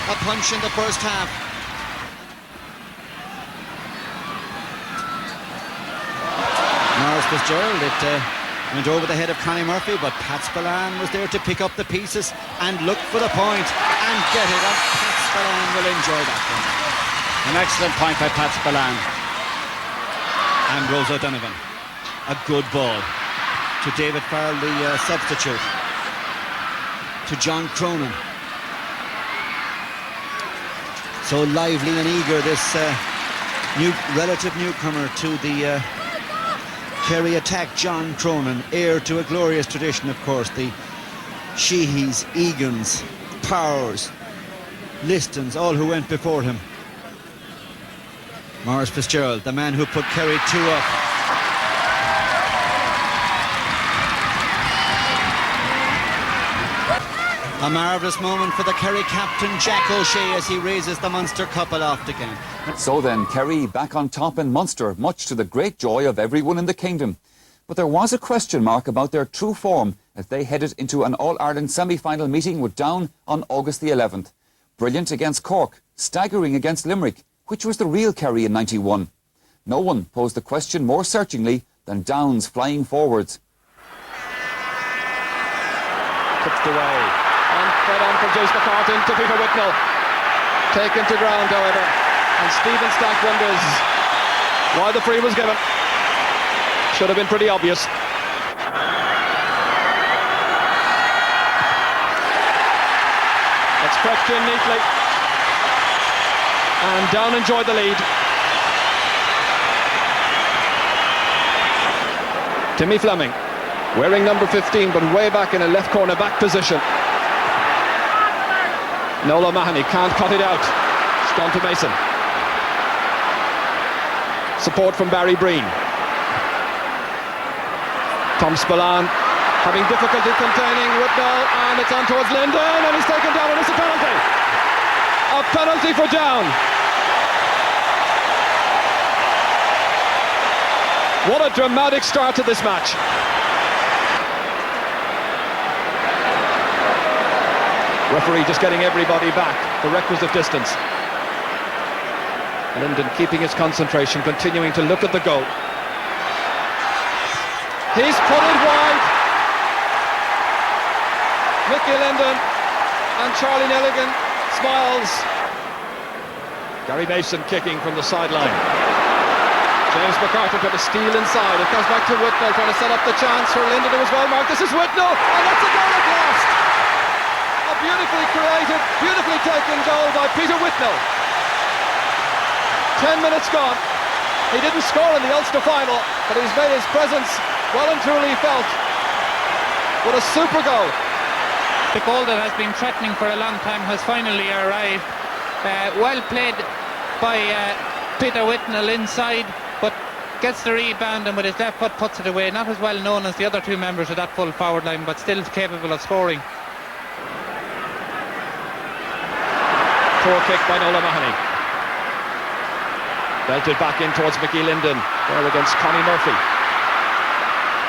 a punch in the first half. Morris Fitzgerald, it went over the head of Connie Murphy, but Pat Spillane was there to pick up the pieces and look for the point and get it, and Pat Spillane will enjoy that one. An excellent point by Pat Spillane. Ambrose O'Donovan, a good ball to David Farrell, the substitute, to John Cronin. So lively and eager, this relative newcomer to the Kerry attack, John Cronin, heir to a glorious tradition, of course. The Sheehys, Egans, Powers, Listons, all who went before him. Morris Fitzgerald, the man who put Kerry 2 up. A marvellous moment for the Kerry captain, Jack O'Shea, as he raises the Munster cup aloft again. So then, Kerry back on top in Munster, much to the great joy of everyone in the kingdom. But there was a question mark about their true form as they headed into an All-Ireland semi-final meeting with Down on August the 11th. Brilliant against Cork, staggering against Limerick. Which was the real Kerry in '91? No one posed the question more searchingly than Down's flying forwards. Tipped away. And fed on from James McCartan to Peter Whitnell. Taken to ground, however. And Stephen Stack wonders why the free was given. Should have been pretty obvious. It's crept in neatly. And Down enjoyed the lead. Timmy Fleming, wearing number 15, but way back in a left corner back position. Noel O'Mahony can't cut it out. It's gone to Mason. Support from Barry Breen. Tom Spillane having difficulty containing Whitnell, and it's on towards Linden, and he's taken down, and it's a penalty. A penalty for Down. What a dramatic start to this match. Referee just getting everybody back, the requisite distance. Linden keeping his concentration, continuing to look at the goal. He's put it wide. Mickey Linden and Charlie Nelligan smiles. Gary Mason kicking from the sideline. James McCartan trying to steal inside. It comes back to Whitnell, trying to set up the chance for Linden, who was well marked. This is Whitnell, and that's a goal at last. A beautifully created, beautifully taken goal by Peter Whitnell. 10 minutes gone. He didn't score in the Ulster final, but he's made his presence well and truly felt. What a super goal. The goal that has been threatening for a long time has finally arrived. Well played by Peter Whitnell inside, but gets the rebound and with his left foot puts it away. Not as well known as the other two members of that full forward line, but still capable of scoring. Poor kick by Noel O'Mahony. Belted back in towards Mickey Linden, there against Connie Murphy.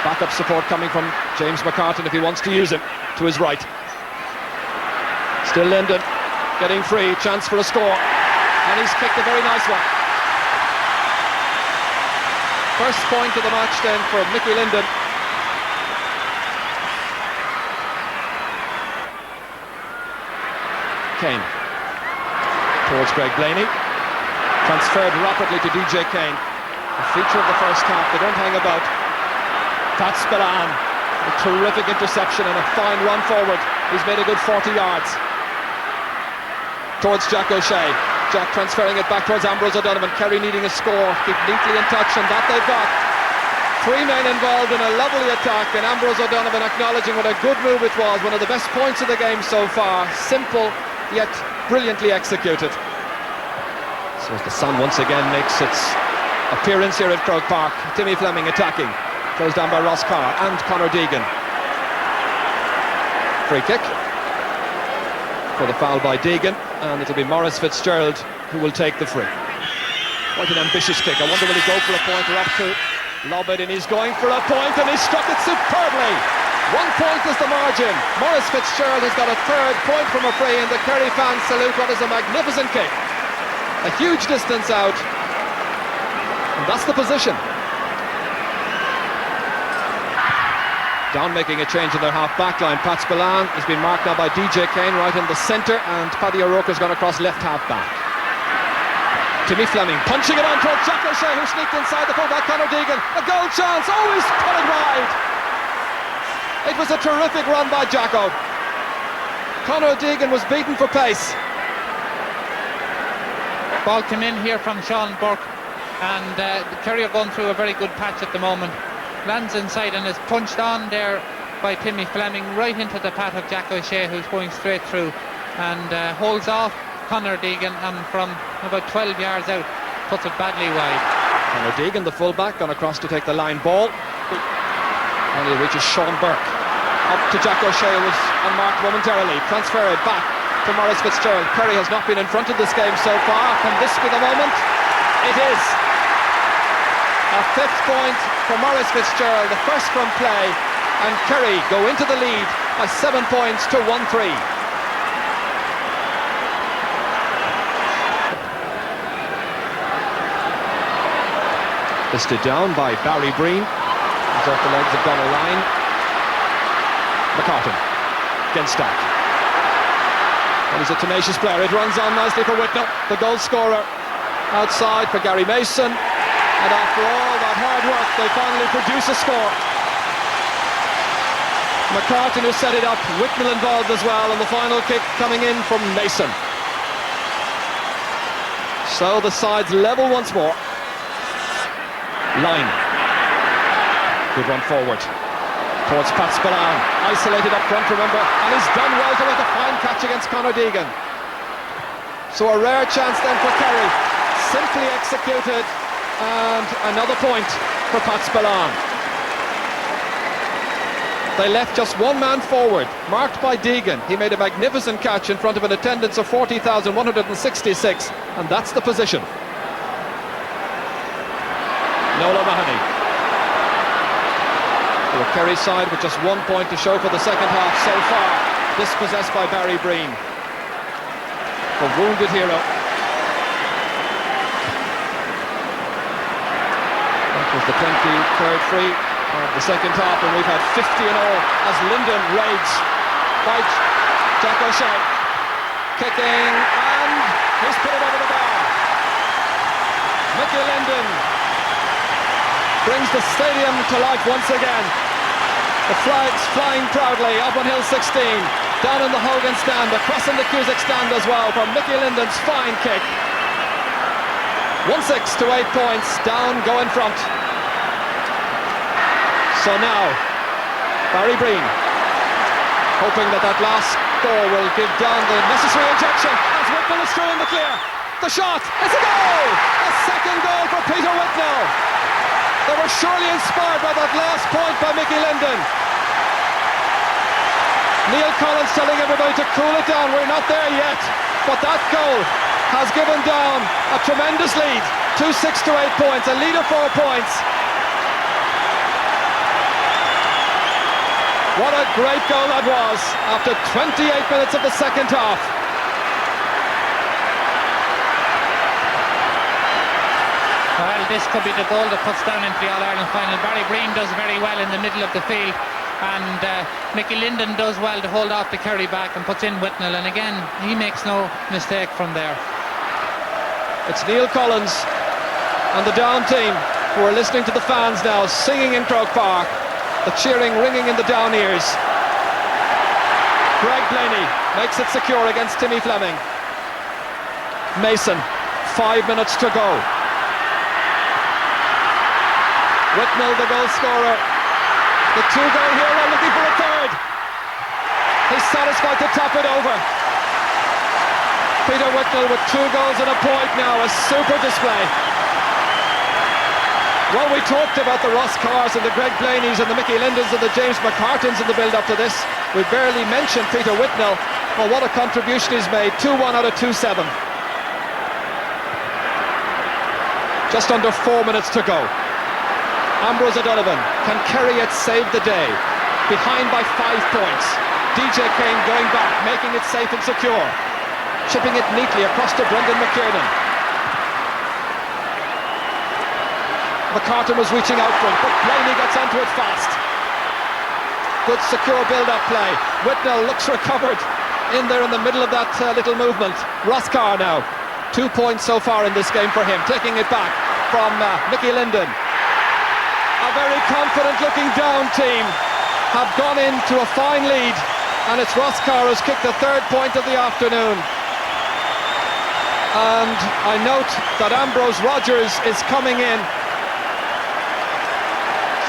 Backup support coming from James McCartan if he wants to use him, to his right. Still Linden, getting free, chance for a score. And he's kicked a very nice one. First point of the match then for Mickey Linden. Kane. Towards Greg Blaney. Transferred rapidly to DJ Kane. A feature of the first half, they don't hang about. Pat Spillane, a terrific interception and a fine run forward. He's made a good 40 yards. Towards Jack O'Shea. Jack transferring it back towards Ambrose O'Donovan. Kerry needing a score, keep neatly in touch, and that they've got. Three men involved in a lovely attack, and Ambrose O'Donovan acknowledging what a good move it was. One of the best points of the game so far. Simple, yet brilliantly executed. So as the sun once again makes its appearance here at Croke Park. Timmy Fleming attacking. Closed down by Ross Carr and Conor Deegan. Free kick for the foul by Deegan, and it'll be Morris Fitzgerald who will take the free. Quite an ambitious kick. I wonder will he go for a point or up to lob it, and he's going for a point, and he struck it superbly. 1 point is the margin. Maurice Fitzgerald has got a third point from a free, and the Kerry fans salute what is a magnificent kick. A huge distance out. And that's the position. Down making a change in their half-back line. Pat Spillane has been marked now by DJ Kane right in the centre, and Paddy O'Rourke's gone across left half-back. Timmy Fleming punching it on towards Jack O'Shea, who sneaked inside the fullback. Conor Deegan, a goal chance. Oh, he's put it wide. It was a terrific run by Jacko. Conor Deegan was beaten for pace. Ball came in here from Sean Burke, and Kerry are going through a very good patch at the moment. Lands inside and is punched on there by Timmy Fleming right into the path of Jack O'Shea, who's going straight through, and holds off Conor Deegan, and from about 12 yards out puts it badly wide. Conor Deegan, the fullback, gone across to take the line ball. And he reaches Sean Burke. Up to Jack O'Shea, who was unmarked momentarily. Transfer it back to Maurice Fitzgerald. Kerry has not been in front of this game so far. Can this be the moment? It is. A 5th point for Maurice Fitzgerald, the first from play, and Kerry go into the lead by 7 points to 1-3. Listed down by Barry Breen. He's off the legs of Donald Lyne. McCartan against Stack. And he's a tenacious player. It runs on nicely for Whitnell, the goal scorer. Outside for Gary Mason. And after all that hard work, they finally produce a score. McCartan, who set it up, Whitnell involved as well, and the final kick coming in from Mason. So the sides level once more. Line. Good run forward towards Pat Spillane. Isolated up front, remember, and he's done well to make a fine catch against Conor Deegan. So a rare chance then for Kerry. Simply executed, and another point for Pat Spillane. They left just one man forward, marked by Deegan. He made a magnificent catch in front of an attendance of 40,166, and that's the position. Noel O'Mahony. The Kerry side with just 1 point to show for the second half so far. Dispossessed by Barry Breen. The wounded hero. That was the 23rd free of the second half, and we've had 50 in all as Linden raids by Jack O'Shea. Kicking, and he's put it over the bar. Mickey Linden brings the stadium to life once again. The flags flying proudly up on Hill 16, down in the Hogan stand, across in the Cusack stand as well for Mickey Linden's fine kick. 1-6 to 8 points, down, go in front. So now, Barry Breen, hoping that that last score will give down the necessary injection as Whitnell is through in the clear. The shot, it's a goal! A second goal for Peter Whitnell. They were surely inspired by that last point by Mickey Linden. Neil Collins telling everybody to cool it down. We're not there yet. But that goal has given down a tremendous lead. 2-6 to 8 points, a lead of 4 points. What a great goal that was after 28 minutes of the second half. Well, this could be the goal that puts down into the All-Ireland final. Barry Breen does very well in the middle of the field, and Mickey Linden does well to hold off the Kerry back and puts in Whitnell, and again he makes no mistake from there. It's Neil Collins and the down team who are listening to the fans now singing in Croke Park, the cheering ringing in the down ears. Greg Blaney makes it secure against Timmy Fleming. Mason, 5 minutes to go. Whitnell, the goal scorer. The two-goal hero looking for a third. He's satisfied to tap it over. Peter Whitnell with 2 goals and a point now. A super display. Well, we talked about the Ross Carrs and the Greg Blaneys and the Mickey Lindens and the James McCartans in the build-up to this. We barely mentioned Peter Whitnell. Well, what a contribution he's made. 2-1 out of 2-7. Just under 4 minutes to go. Ambrose O'Donovan, can Kerry yet save the day? behind by 5 points. DJ Kane going back, making it safe and secure, chipping it neatly across to Brendan McKiernan. McCartan was reaching out for it, but Blaney gets onto it fast. Good secure build-up play. Whitnell looks recovered in there in the middle of that little movement. Roscommon now, 2 points so far in this game for him, taking it back from Mickey Linden. A very confident looking down team have gone into a fine lead, and it's Roscommon who's kicked the 3rd point of the afternoon. And I note that Ambrose Rogers is coming in.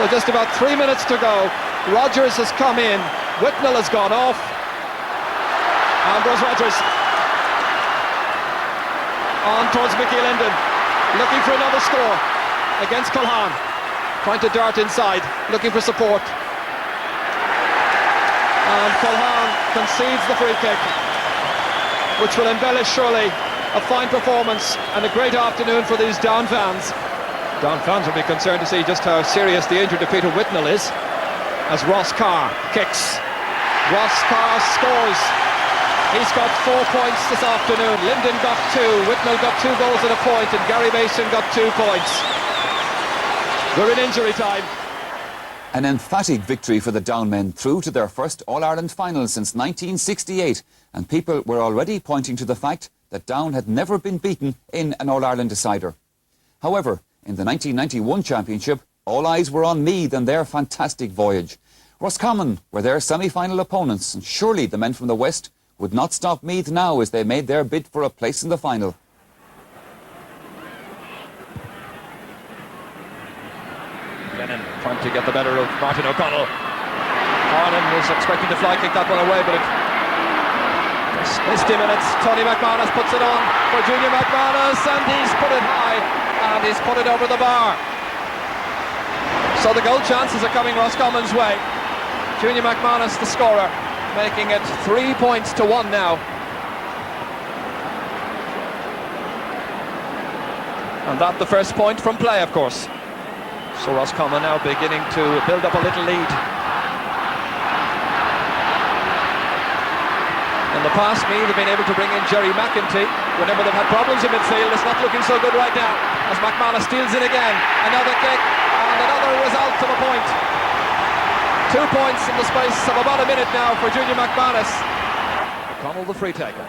So just about 3 minutes to go. Rogers has come in. Whitnell has gone off. Ambrose Rogers on towards Mickey Linden, looking for another score against Culhane. Trying to dart inside, looking for support. And Culhane concedes the free kick, which will embellish surely a fine performance and a great afternoon for these Down fans. Down fans will be concerned to see just how serious the injury to Peter Whitnell is, as Ross Carr kicks. Ross Carr scores. He's got 4 points this afternoon. Linden got 2, Whitnell got 2 goals and a point, and Gary Mason got 2 points. We're in injury time. An emphatic victory for the Down men, through to their first All-Ireland final since 1968, and people were already pointing to the fact that Down had never been beaten in an All-Ireland decider. However, in the 1991 championship, all eyes were on Meath and their fantastic voyage. Roscommon were their semi-final opponents, and surely the men from the west would not stop Meath now as they made their bid for a place in the final. Lennon trying to get the better of Martin O'Connell. Harlan was expecting to fly kick that one away, but it just missed him, and it's Tony McManus puts it on for Junior McManus, and he's put it high, and he's put it over the bar. So the goal chances are coming Roscommon's way. Junior McManus, the scorer, making it 3 points to 1 now. And that the first point from play, of course. So Roscommon now beginning to build up a little lead. In the past, Meath have been able to bring in Jerry McEntee whenever they've had problems in midfield. It's not looking so good right now, as McManus steals it again. Another kick, and another result of a point. 2 points in the space of about a minute now for Junior McManus. O'Connell, the free taker,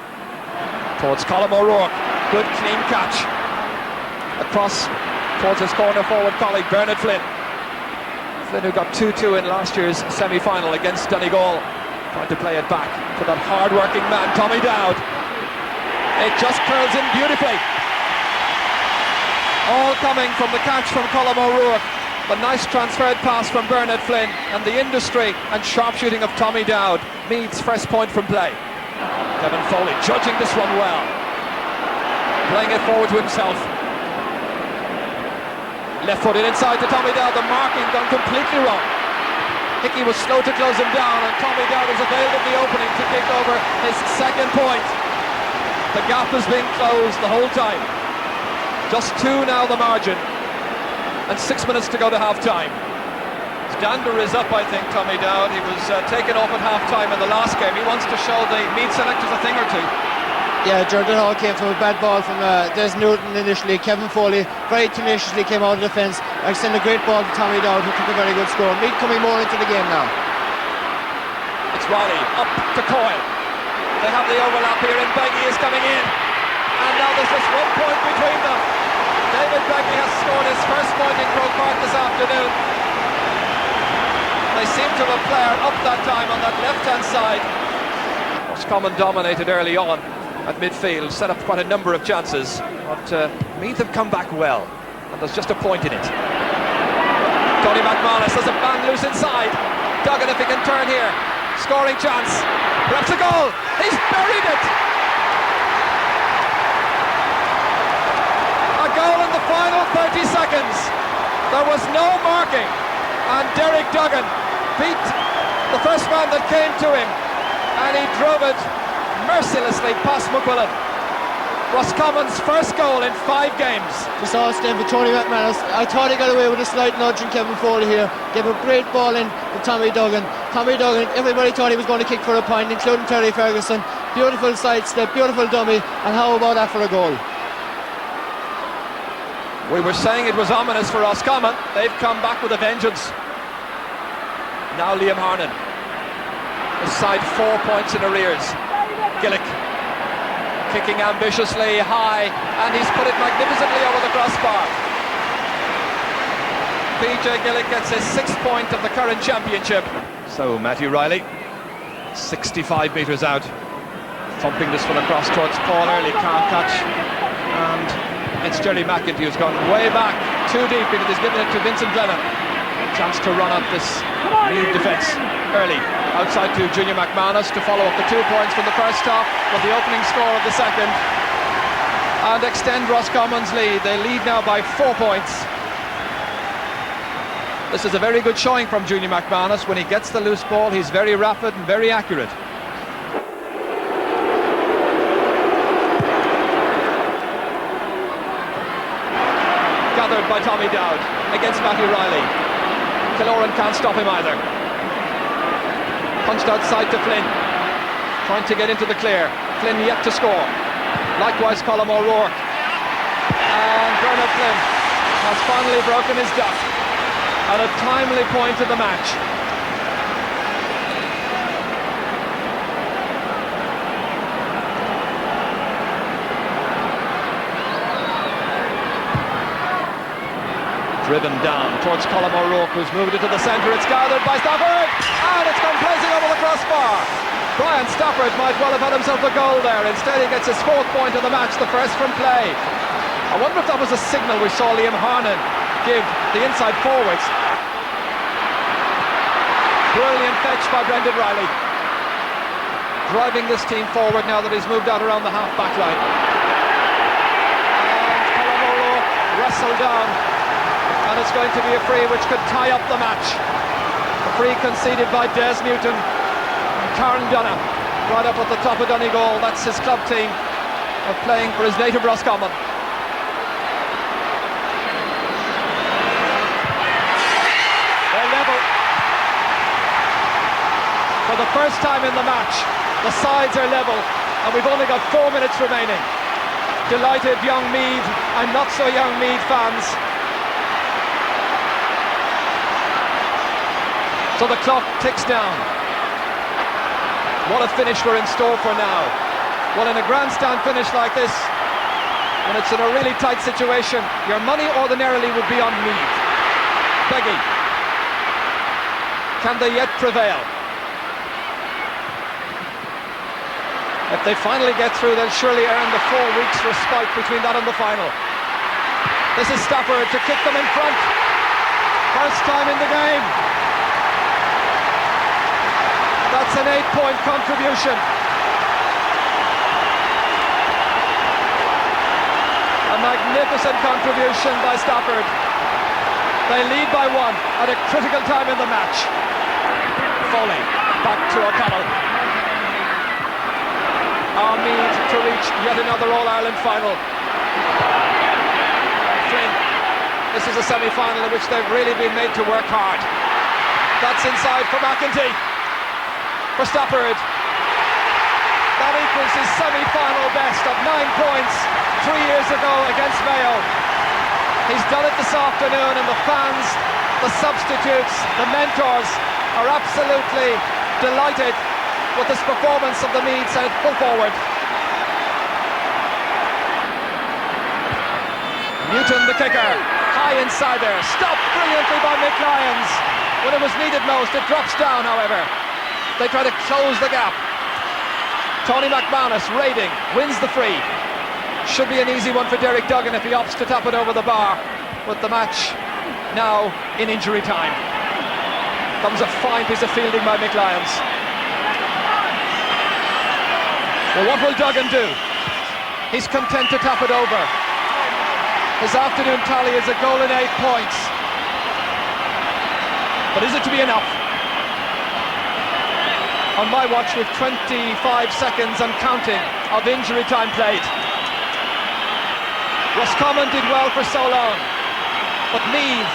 towards Colm O'Rourke. Good clean catch across towards his corner forward colleague Bernard Flynn. Flynn, who got 2-2 in last year's semi-final against Donegal, trying to play it back to that hard-working man Tommy Dowd. It just curls in beautifully. All coming from the catch from Colm O'Rourke, the nice transferred pass from Bernard Flynn, and the industry and sharp shooting of Tommy Dowd. Meath's first point from play. Kevin Foley judging this one well, playing it forward to himself. Left footed inside to Tommy Dowd, the marking done completely wrong. Hickey was slow to close him down, and Tommy Dowd has availed of the opening to kick over his 2nd point. The gap has been closed the whole time. Just 2 now the margin, and 6 minutes to go to half-time. Dander is up, I think, Tommy Dowd. He was taken off at half-time in the last game. He wants to show the Meath selectors a thing or two. Yeah, Jordan Hall came from a bad ball from Des Newton initially. Kevin Foley very tenaciously came out of defence and sent a great ball to Tommy Dowd, who took a very good score. Meath coming more into the game now. It's Riley up to Coyle. They have the overlap here, and Beggy is coming in. And now there's just 1 point between them. David Beggy has scored his first point in Croke Park this afternoon. They seem to have a player up that time on that left-hand side. Roscommon dominated early on at midfield, set up quite a number of chances, but Meath have come back well, and there's just a point in it. Tony McManus has a man loose inside. Duggan, if he can turn here, scoring chance, perhaps a goal. He's buried it. A goal in the final 30 seconds. There was no marking, and Derek Duggan beat the first man that came to him, and he drove it mercilessly past McQuillan. Roscommon's first goal in 5 games. Just all stand for Tony McManus. I thought he got away with a slight nudge from Kevin Foley here. Gave a great ball in to Tommy Duggan. Tommy Duggan, everybody thought he was going to kick for a point, including Terry Ferguson. Beautiful sidestep, beautiful dummy, and how about that for a goal? We were saying it was ominous for Roscommon. They've come back with a vengeance. Now Liam Harnan. His side 4 points in arrears. Gaelic kicking ambitiously high, and he's put it magnificently over the crossbar. PJ Gaelic gets his 6th point of the current championship. So Matthew Riley, 65 metres out, thumping this one across towards Paul Early, can't catch, and it's Jerry McEntee who's gone way back, too deep, because he's given it to Vincent Glennon. Chance to run up this Meath defence. Early outside to Junior McManus to follow up the 2 points from the first half with the opening score of the second and extend Roscommon's lead. They lead now by 4 points. This is a very good showing from Junior McManus. When he gets the loose ball, he's very rapid and very accurate. Gathered by Tommy Dowd against Matthew Riley. Killoran can't stop him either. Punched outside to Flynn, trying to get into the clear. Flynn yet to score. Likewise Colm O'Rourke. And Bernard Flynn has finally broken his duck at a timely point of the match. Driven down towards Colm O'Rourke, who's moved it to the centre. It's gathered by Stafford, and it's gone blazing over the crossbar. Brian Stafford might well have had himself a goal there. Instead, he gets his 4th point of the match, the first from play. I wonder if that was a signal we saw Liam Harnan give the inside forwards. Brilliant fetch by Brendan Riley, driving this team forward now that he's moved out around the half-back line. And Colm O'Rourke wrestled down, and it's going to be a free which could tie up the match. A free conceded by Des Newton and Karen Dunham, right up at the top of Donegal. That's his club team, playing for his native Roscommon. They're level. For the first time in the match, the sides are level, and we've only got 4 minutes remaining. Delighted young Meath and not so young Meath fans. So the clock ticks down. What a finish we're in store for now. Well, in a grandstand finish like this, when it's in a really tight situation, your money ordinarily would be on Meath. Beggy, can they yet prevail? If they finally get through, they'll surely earn the 4 weeks respite between that and the final. This is Stafford to kick them in front. First time in the game. That's an 8-point contribution. A magnificent contribution by Stafford. They lead by 1 at a critical time in the match. Foley back to O'Connell. Meath to reach yet another All-Ireland final. Flynn, this is a semi-final in which they've really been made to work hard. That's inside for McEntee. For Stafford. That equals his semi-final best of 9 points 3 years ago against Mayo. He's done it this afternoon, and the fans, the substitutes, the mentors are absolutely delighted with this performance of the Meath side full forward. Newton, the kicker, high inside there, stopped brilliantly by Mick Lyons. When it was needed most, it drops down, however. They try to close the gap. Tony McManus raiding, wins the free. Should be an easy one for Derek Duggan if he opts to tap it over the bar, with the match now in injury time. Comes a fine piece of fielding by Mick Lyons. Well, what will Duggan do? He's content to tap it over. His afternoon tally is a goal and 8 points. But is it to be enough? On my watch, with 25 seconds and counting of injury time played. Roscommon did well for so long, but Meath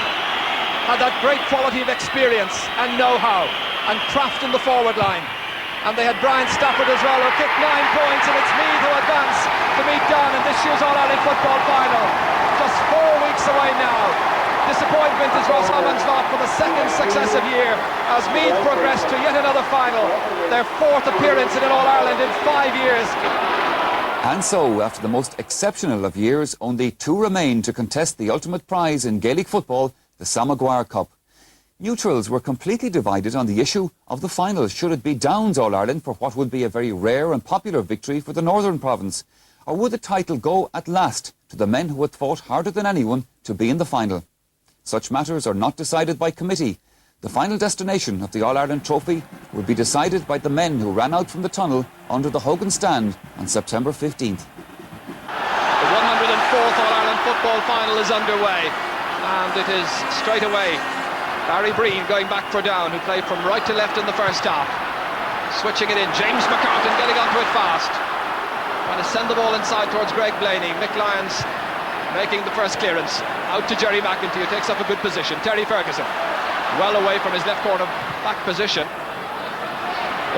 had that great quality of experience and know-how. and Kraft in the forward line. And they had Brian Stafford as well, who kicked 9 points, and it's Meath who advance to meet Down in this year's All-Ireland football final. Just 4 weeks away now. Disappointment is Roscommon's lot for the second successive year as Meath progress to yet another final, their 4th appearance in an All-Ireland in 5 years. And so, after the most exceptional of years, only 2 remain to contest the ultimate prize in Gaelic football, the Sam Maguire Cup. Neutrals were completely divided on the issue of the final. Should it be Down's All-Ireland for what would be a very rare and popular victory for the Northern Province? Or would the title go at last to the men who had fought harder than anyone to be in the final? Such matters are not decided by committee. The final destination of the All-Ireland trophy will be decided by the men who ran out from the tunnel under the Hogan stand on September 15th. The 104th All-Ireland football final is underway, and it is straight away Barry Breen going back for Down, who played from right to left in the first half. Switching it in, James McCartan getting onto it fast. Trying to send the ball inside towards Greg Blaney. Mick Lyons making the first clearance. Out to Jerry McEntee, who takes up a good position. Terry Ferguson, well away from his left corner back position.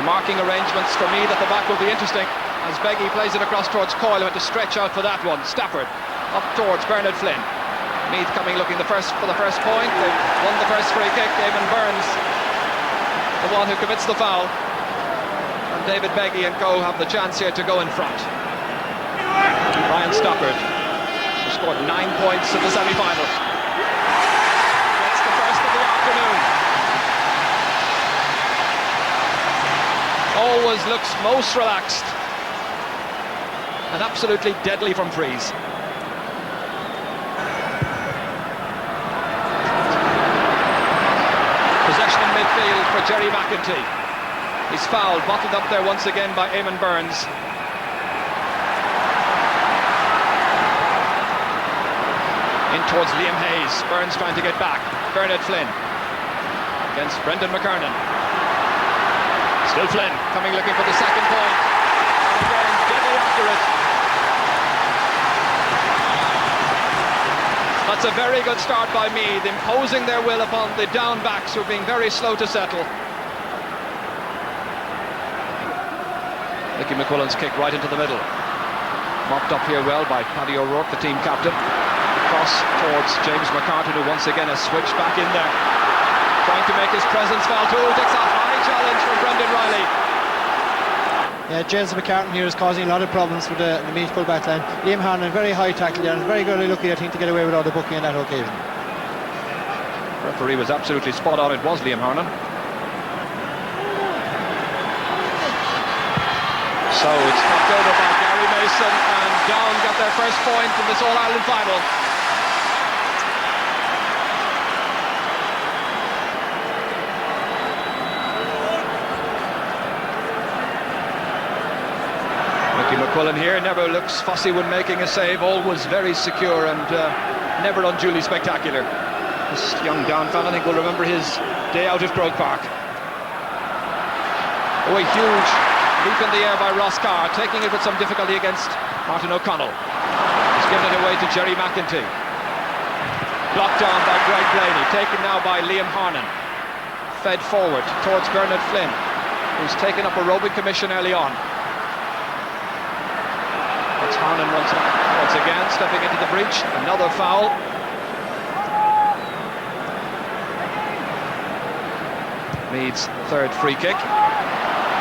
The marking arrangements for Meath at the back will be interesting, as Beggy plays it across towards Coyle, who had to stretch out for that one. Stafford up towards Bernard Flynn. Meath coming looking for the first point. They've won the first free kick. Eamon Burns, the one who commits the foul. And David Beggy and co have the chance here to go in front. Ryan Stockard, who scored 9 points in the semi-final. That's the first of the afternoon. Always looks most relaxed and absolutely deadly from frees. Possession in midfield for Jerry McEntee. He's fouled, bottled up there once again by Eamon Burns. In towards Liam Hayes. Burns trying to get back. Bernard Flynn against Brendan McKernan. Still Flynn coming looking for the second point. Again, deadly after it. That's a very good start by Meath, imposing their will upon the down backs, who are being very slow to settle. Nicky McQuillan's kick right into the middle. Mopped up here well by Paddy O'Rourke, the team captain. Cross towards James McCartan, who once again has switched back in there. Trying to make his presence felt. Takes a high challenge from Brendan Riley. Yeah, James McCartan here is causing a lot of problems for the Meath full back line. Liam Harnan, very high tackle there, and very good lucky, I think, to get away without the booking on that occasion. Referee was absolutely spot on. It was Liam Harnan. So it's knocked over by Gary Mason, and Down got their first point in this All-Ireland final. Nicky McQuillan here never looks fussy when making a save, always very secure and never unduly spectacular. This young Down fan, I think, will remember his day out at Croke Park. Oh, a huge leap in the air by Ross Carr, taking it with some difficulty against Martin O'Connell. He's given it away to Jerry McEntee. Blocked down by Greg Blaney, taken now by Liam Harnan. Fed forward towards Bernard Flynn, who's taken up a roving commission early on. That's Harnan once again, stepping into the breach. Another foul. Meath's third free kick.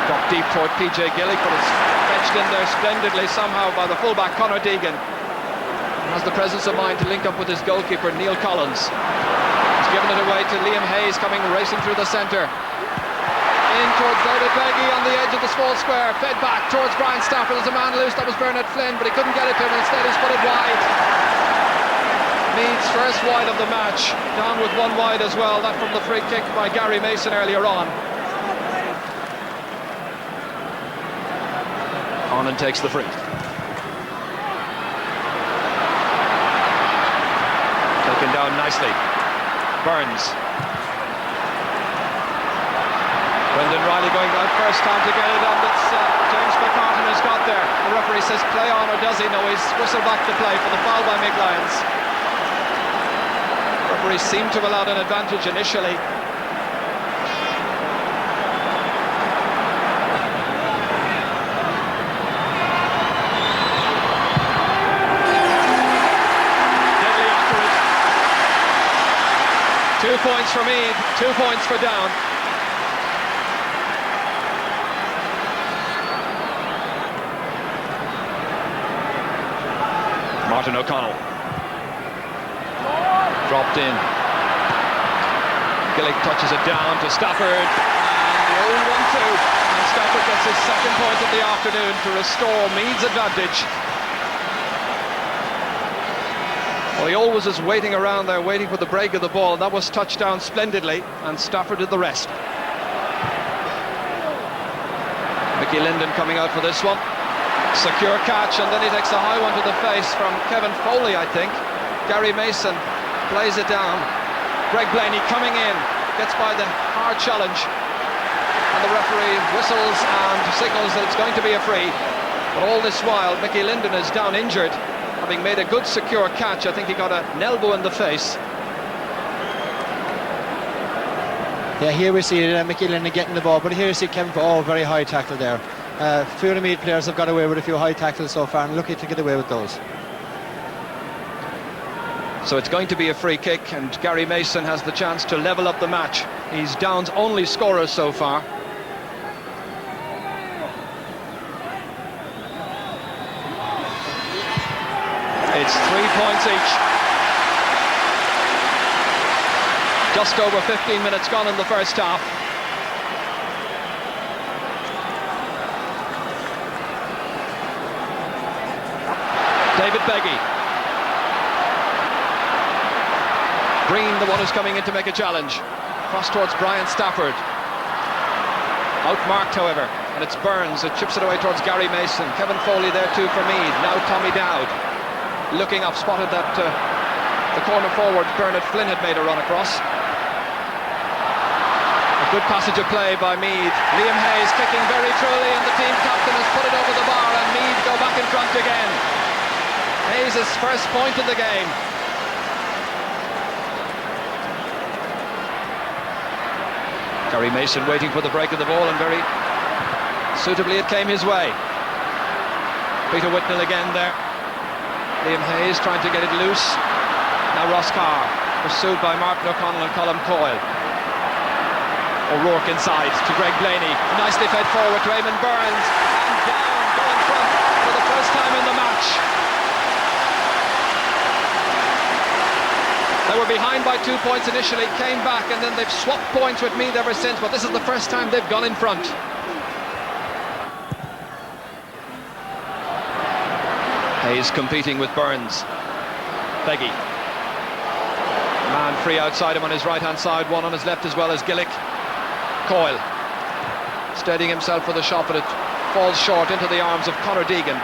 Dropped deep toward PJ Gillick, but it's fetched in there splendidly somehow by the fullback Conor Deegan. Has the presence of mind to link up with his goalkeeper Neil Collins. He's given it away to Liam Hayes, coming racing through the centre. In towards David Beggy on the edge of the small square. Fed back towards Brian Stafford. There's a man loose, that was Bernard Flynn, but he couldn't get it to him. Instead he's put it wide. Meath's first wide of the match. Down with one wide as well. That from the free kick by Gary Mason earlier on. Harnan takes the free. Taken down nicely. Burns. Brendan Riley going down first time to get it, and it's James McCartan who's got there. The referee says play on, or does he? No, he's whistled back the play for the foul by Mick Lyons. The referee seemed to have allowed an advantage initially. 2 points for Meath, 2 points for Down. Martin O'Connell. Dropped in. Gaelic touches it down to Stafford. And the old 1-2. And Stafford gets his second point of the afternoon to restore Meath's advantage. Well, he always is waiting around there, waiting for the break of the ball. That was touched down splendidly, and Stafford did the rest. Mickey Linden coming out for this one. Secure catch, and then he takes a high one to the face from Kevin Foley, I think. Gary Mason plays it down. Greg Blaney coming in, gets by the hard challenge, and the referee whistles and signals that it's going to be a free. But all this while, Mickey Linden is down injured, having made a good secure catch. I think he got an elbow in the face. Yeah, here we see Mickey Linden getting the ball, but here you see Kevin. Oh, very high tackle there. A few of the Meath players have got away with a few high tackles so far, and lucky to get away with those. So it's going to be a free kick, and Gary Mason has the chance to level up the match. He's Down's only scorer so far. It's 3 points each. Just over 15 minutes gone in the first half. David Beggy. Green, the one who's coming in to make a challenge. Cross towards Brian Stafford. Outmarked, however, and it's Burns. It chips it away towards Gary Mason. Kevin Foley there too for Meath. Now Tommy Dowd. Looking up, spotted that the corner forward, Bernard Flynn, had made a run across. A good passage of play by Meath. Liam Hayes kicking very truly, and the team captain has put it over the bar, and Meath go back in front again. Hayes' first point of the game. Gary Mason waiting for the break of the ball, and very suitably it came his way. Peter Whitnell again there. Liam Hayes trying to get it loose. Now Ross Carr, pursued by Martin O'Connell and Colm Coyle. O'Rourke inside to Greg Blaney. Nicely fed forward to Eamon Burns. And Down go in front for the first time in the match. They were behind by 2 points initially, came back, and then they've swapped points with Meath ever since, but this is the first time they've gone in front. Hayes competing with Burns. Beggy. Man free outside him on his right-hand side, one on his left as well as Gaelic. Coyle. Steadying himself for the shot, but it falls short into the arms of Conor Deegan.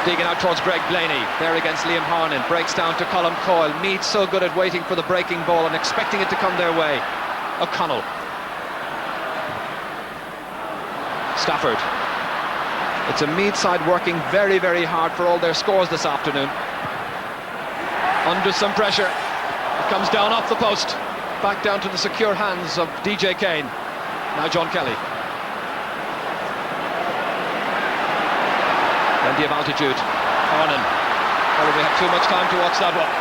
Deegan out towards Greg Blaney, there against Liam Harnan, breaks down to Colm Coyle. Meath so good at waiting for the breaking ball and expecting it to come their way. O'Connell. Stafford. It's a Meath side working very, very hard for all their scores this afternoon. Under some pressure. It comes down off the post. Back down to the secure hands of DJ Kane. Now John Kelly. Plenty of altitude. Harnan. Probably have too much time to watch that one.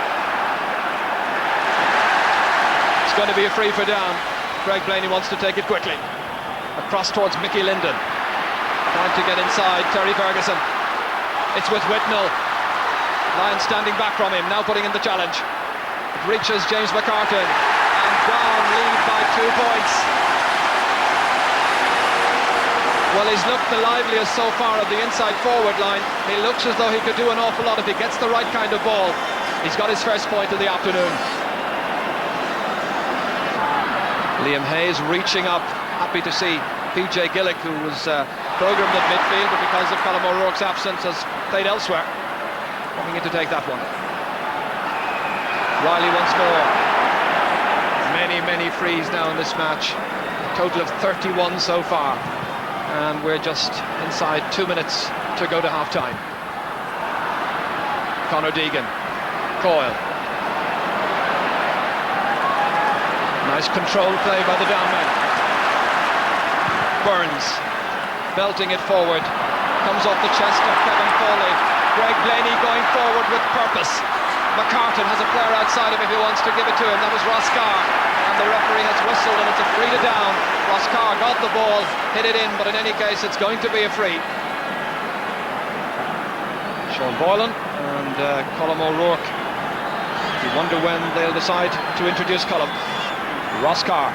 It's going to be a free for Down. Greg Blaney wants to take it quickly. Across towards Mickey Linden. Trying to get inside Terry Ferguson. It's with Whitnell. Lyons standing back from him, now putting in the challenge. It reaches James McCartan. And Down lead by 2 points. Well, he's looked the liveliest so far of the inside forward line. He looks as though he could do an awful lot if he gets the right kind of ball. He's got his first point of the afternoon. Liam Hayes reaching up, happy to see PJ Gillick, who was programmed at midfield, but because of Colm O'Rourke's absence has played elsewhere, coming in to take that one. Riley once more. Many frees now in this match. A total of 31 so far. And we're just inside 2 minutes to go to half-time. Conor Deegan. Coyle. Nice controlled play by the down men. Burns. Belting it forward. Comes off the chest of Kevin Foley. Greg Blaney going forward with purpose. McCartan has a player outside him if he wants to give it to him. That was Roscommon, and the referee has whistled, and it's a free to down. Roscommon got the ball, hit it in, but in any case it's going to be a free. Sean Boylan and Colm O'Rourke. You wonder when they'll decide to introduce Colm. Roscommon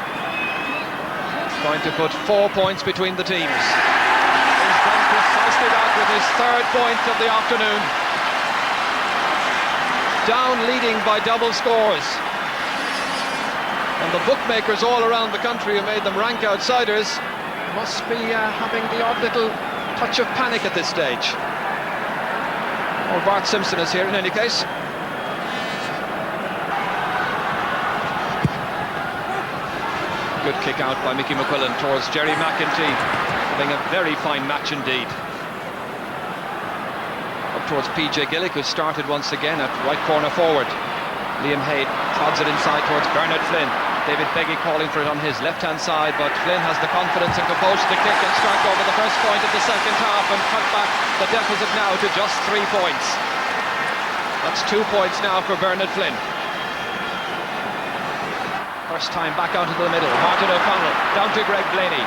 going to put 4 points between the teams. He's done precisely that with his 3rd point of the afternoon. Down leading by double scores. And the bookmakers all around the country who made them rank outsiders must be having the odd little touch of panic at this stage. Well, Bart Simpson is here in any case. Good kick out by Mickey McQuillan towards Jerry McEntee, having a very fine match indeed. Up towards PJ Gillick, who started once again at right corner forward. Liam Haid prods it inside towards Bernard Flynn. David Beggy calling for it on his left-hand side, but Flynn has the confidence and composure to kick and strike over the first point of the second half and cut back the deficit now to just 3 points. That's 2 points now for Bernard Flynn. First time back out into the middle. Martin O'Connell down to Greg Blaney.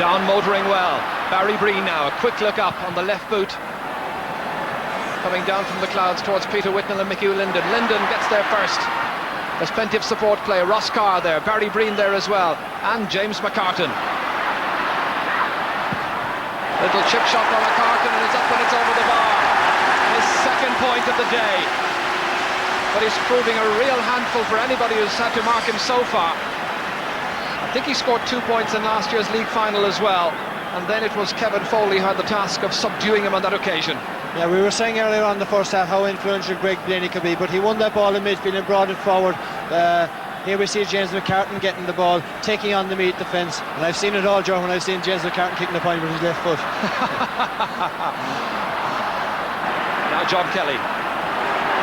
Down motoring well. Barry Breen now, a quick look up on the left boot. Coming down from the clouds towards Peter Whitnell and Mickey Linden. Linden gets there first. There's plenty of support play. Ross Carr there, Barry Breen there as well, and James McCartan. Little chip shot by McCartan, and it's up and it's over the bar. His 2nd point of the day. But he's proving a real handful for anybody who's had to mark him so far. I think he scored 2 points in last year's league final as well. And then it was Kevin Foley who had the task of subduing him on that occasion. Yeah, we were saying earlier on in the first half how influential Greg Blaney could be, but he won that ball in midfield and brought it forward. Here we see James McCartan getting the ball, taking on the Meath defence, and I've seen it all, Joe, when I've seen James McCartan kicking the point with his left foot. Now John Kelly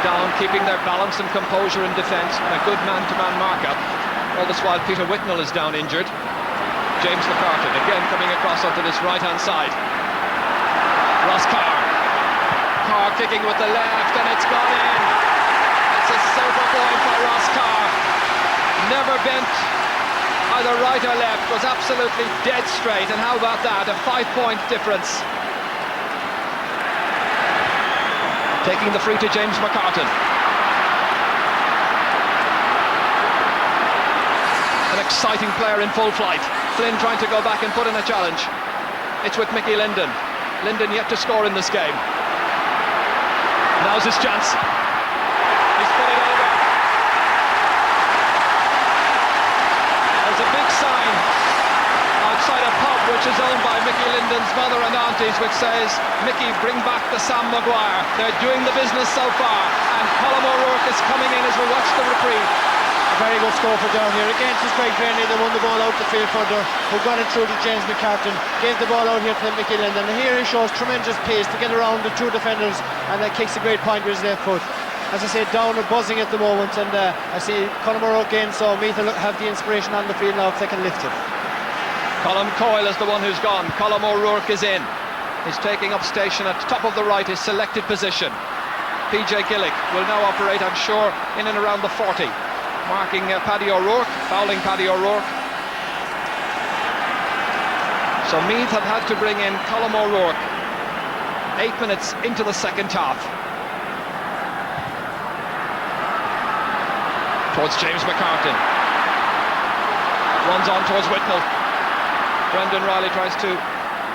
down, keeping their balance and composure in defence, and a good man-to-man mark-up. All this while Peter Whitnell is down injured. James McCartan again coming across onto this right-hand side. Ross Carr kicking with the left, and it's gone in. It's a super point by Ross Carr. Never bent either right or left, was absolutely dead straight, and how about that, a 5-point difference. Taking the free to James McCartan. An exciting player in full flight. Flynn trying to go back and put in a challenge. It's with Mickey Linden. Linden yet to score in this game. Now's his chance. He's put it over. There's a big sign outside a pub which is owned by Mickey Linden's mother and aunties, which says, "Mickey, bring back the Sam Maguire." They're doing the business so far, and Colm O'Rourke is coming in as we watch the reprieve. A very good score for down here. Again, it's Greg Blaney that won the ball out the field further, who got it through to James McCartan, gave the ball out here to Mickey Linden, and here he shows tremendous pace to get around the 2 defenders, and that kicks a great point with his left foot. As I say, down are buzzing at the moment, and I see Colm O'Rourke again, so Meath will have the inspiration on the field now if they can lift it. Colm Coyle is the one who's gone. Colm O'Rourke is in. He's taking up station at top of the right, his selected position. PJ Gillick will now operate, I'm sure, in and around the 40. Marking Paddy O'Rourke, fouling Paddy O'Rourke. So Meath have had to bring in Colm O'Rourke 8 minutes into the second half. Towards James McCartan. Runs on towards Whitnell. Brendan Riley tries to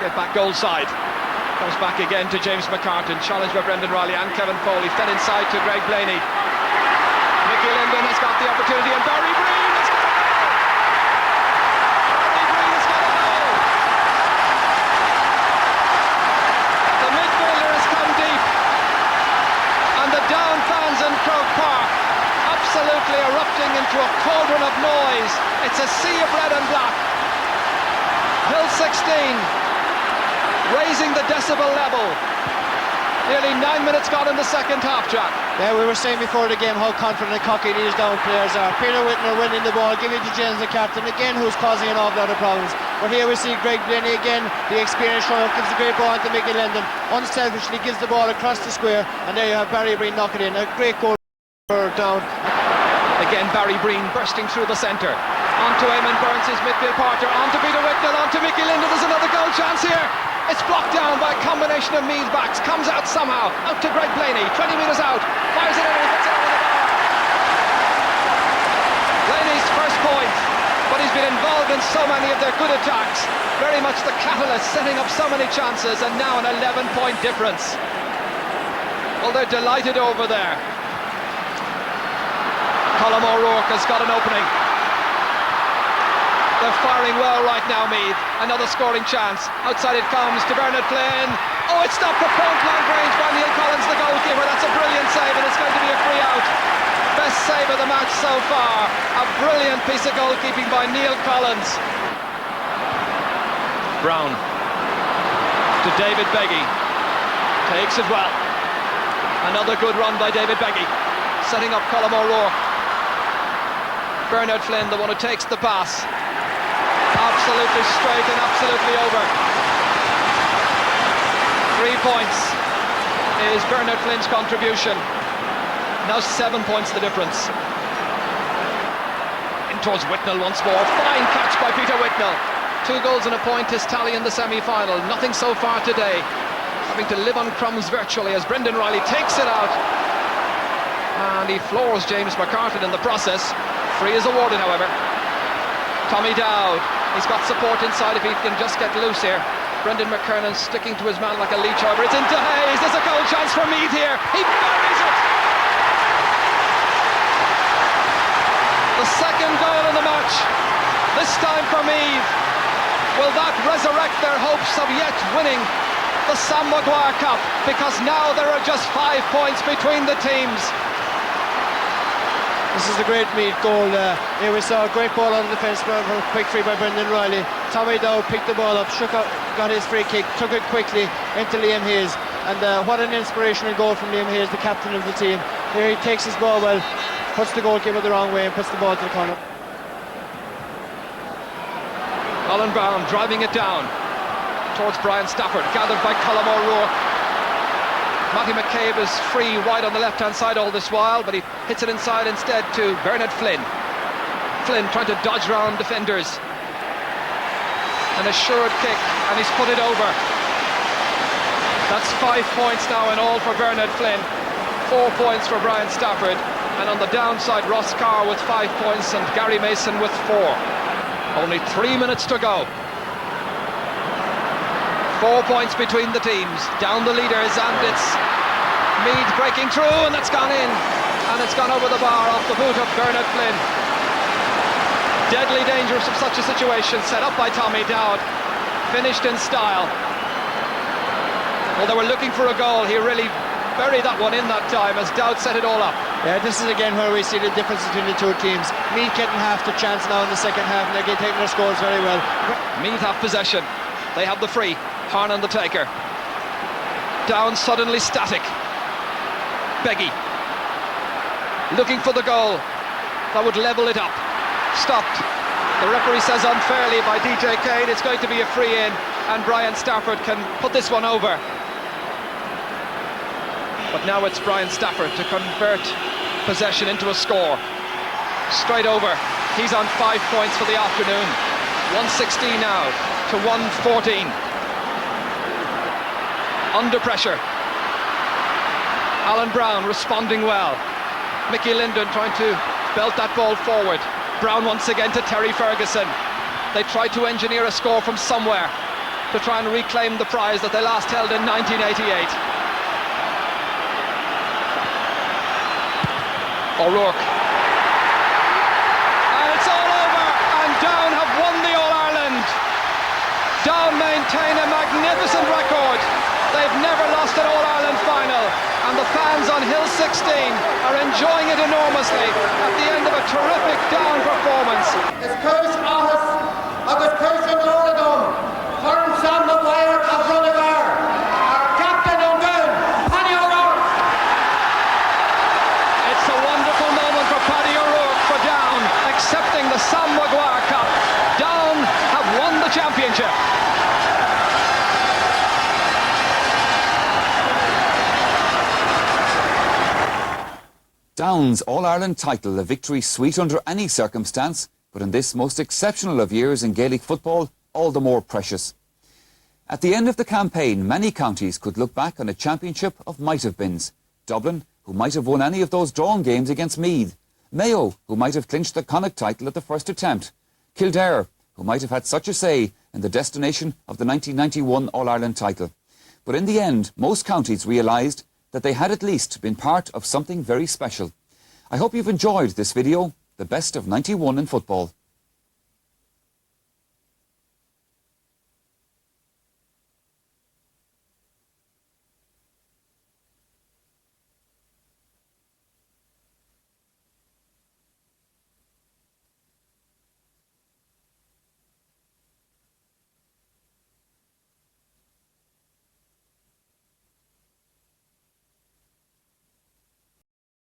get back goal side. Comes back again to James McCartan. Challenged by Brendan Riley and Kevin Foley. Fed inside to Greg Blaney. Mickey Linden has got the opportunity, and Barry Breen has got a goal! Barry Breen has got a goal! The midfielder has come deep, and the down fans in Croke Park absolutely erupting into a cauldron of noise. It's a sea of red and black. Hill 16 raising the decibel level Nearly 9 minutes gone in the second half, Jack. Yeah, we were saying before the game how confident and cocky these down players are. Peter Whitner winning the ball, giving it to James McCartan again, who's causing an awful lot of problems. But here we see Greg Blaney again, the experience showing up, gives a great ball to Mickey Linden, unselfishly gives the ball across the square, and there you have Barry Breen knock it in. A great goal down. Again, Barry Breen bursting through the centre. On to Eamon Burns, his midfield partner. On to Peter Whitnell, on to Mickey Linden. There's another goal chance here. It's blocked down by a combination of Meath backs. Comes out somehow. Out to Greg Blaney. 20 metres out. Fires it in and puts it over the bar. Blaney's first point. But he's been involved in so many of their good attacks. Very much the catalyst, setting up so many chances. And now an 11-point difference. Well, they're delighted over there. Colm O'Rourke has got an opening. They're firing well right now, Meath. Another scoring chance. Outside it comes to Bernard Flynn. Oh, it's stopped at point-blank range by Neil Collins, the goalkeeper. That's a brilliant save, and it's going to be a free out. Best save of the match so far. A brilliant piece of goalkeeping by Neil Collins. Brown to David Beggy. Takes it well. Another good run by David Beggy. Setting up Colm O'Rourke. Bernard Flynn, the one who takes the pass. Absolutely straight and absolutely over. 3 points is Bernard Flynn's contribution. Now 7 points the difference. In towards Whitnell once more. Fine catch by Peter Whitnell. 2 goals and a point, his tally in the semi-final. Nothing so far today. Having to live on crumbs virtually as Brendan Riley takes it out. And he floors James McCartan in the process. Free is awarded, however. Tommy Dowd. He's got support inside if he can just get loose here. Brendan McKernan sticking to his man like a leech, however. It's into Hayes. There's a goal chance for Meath here. He buries it. The second goal in the match. This time for Meath. Will that resurrect their hopes of yet winning the Sam Maguire Cup? Because now there are just 5 points between the teams. This is a great Meath goal. Here we saw a great ball on the defence for a quick free by Brendan Riley. Tommy Dowd picked the ball up, shook up, got his free kick, took it quickly into Liam Hayes. And what an inspirational goal from Liam Hayes, the captain of the team. Here he takes his ball well, puts the goalkeeper the wrong way and puts the ball to the corner. Colin Brown driving it down towards Brian Stafford, gathered by Colm O'Rourke. Matty McCabe is free wide on the left-hand side all this while, but he hits it inside instead to Bernard Flynn. Flynn trying to dodge round defenders. An assured kick, and he's put it over. That's 5 points now in all for Bernard Flynn. 4 points for Brian Stafford. And on the downside, Ross Carr with 5 points and Gary Mason with 4. Only 3 minutes to go. 4 points between the teams. Down the leaders, and it's Meath breaking through, and that's gone in. And it's gone over the bar off the boot of Bernard Flynn. Deadly dangerous of such a situation, set up by Tommy Dowd. Finished in style. Well, they were looking for a goal. He really buried that one in that time as Dowd set it all up. Yeah, this is again where we see the difference between the two teams. Meath getting half the chance now in the second half, and they're taking their scores very well. Meath have possession. They have the free. Harnan the taker. Down suddenly static. Beggy looking for the goal that would level it up. Stopped. The referee says unfairly by DJ Kane. It's going to be a free in, and Brian Stafford can put this one over. But now it's Brian Stafford to convert possession into a score. Straight over. He's on 5 points for the afternoon. 116 now to 114. Under pressure. Alan Brown responding well. Mickey Linden trying to belt that ball forward. Brown once again to Terry Ferguson. They tried to engineer a score from somewhere to try and reclaim the prize that they last held in 1988. O'Rourke. And it's all over, and Down have won the All-Ireland. Down maintain a magnificent record. They've never lost an All-Ireland final, and the fans on Hill 16 are enjoying it enormously at the end of a terrific Down performance. It's coach Ahas, agus coach in Oregon, Sam Maguire of Runnegar, our captain on Down, Paddy Down's All-Ireland title, a victory sweet under any circumstance, but in this most exceptional of years in Gaelic football, all the more precious. At the end of the campaign, many counties could look back on a championship of might-have-beens. Dublin, who might have won any of those drawn games against Meath. Mayo, who might have clinched the Connacht title at the first attempt. Kildare, who might have had such a say in the destination of the 1991 All-Ireland title. But in the end, most counties realised that they had at least been part of something very special. I hope you've enjoyed this video, the best of 91 in football.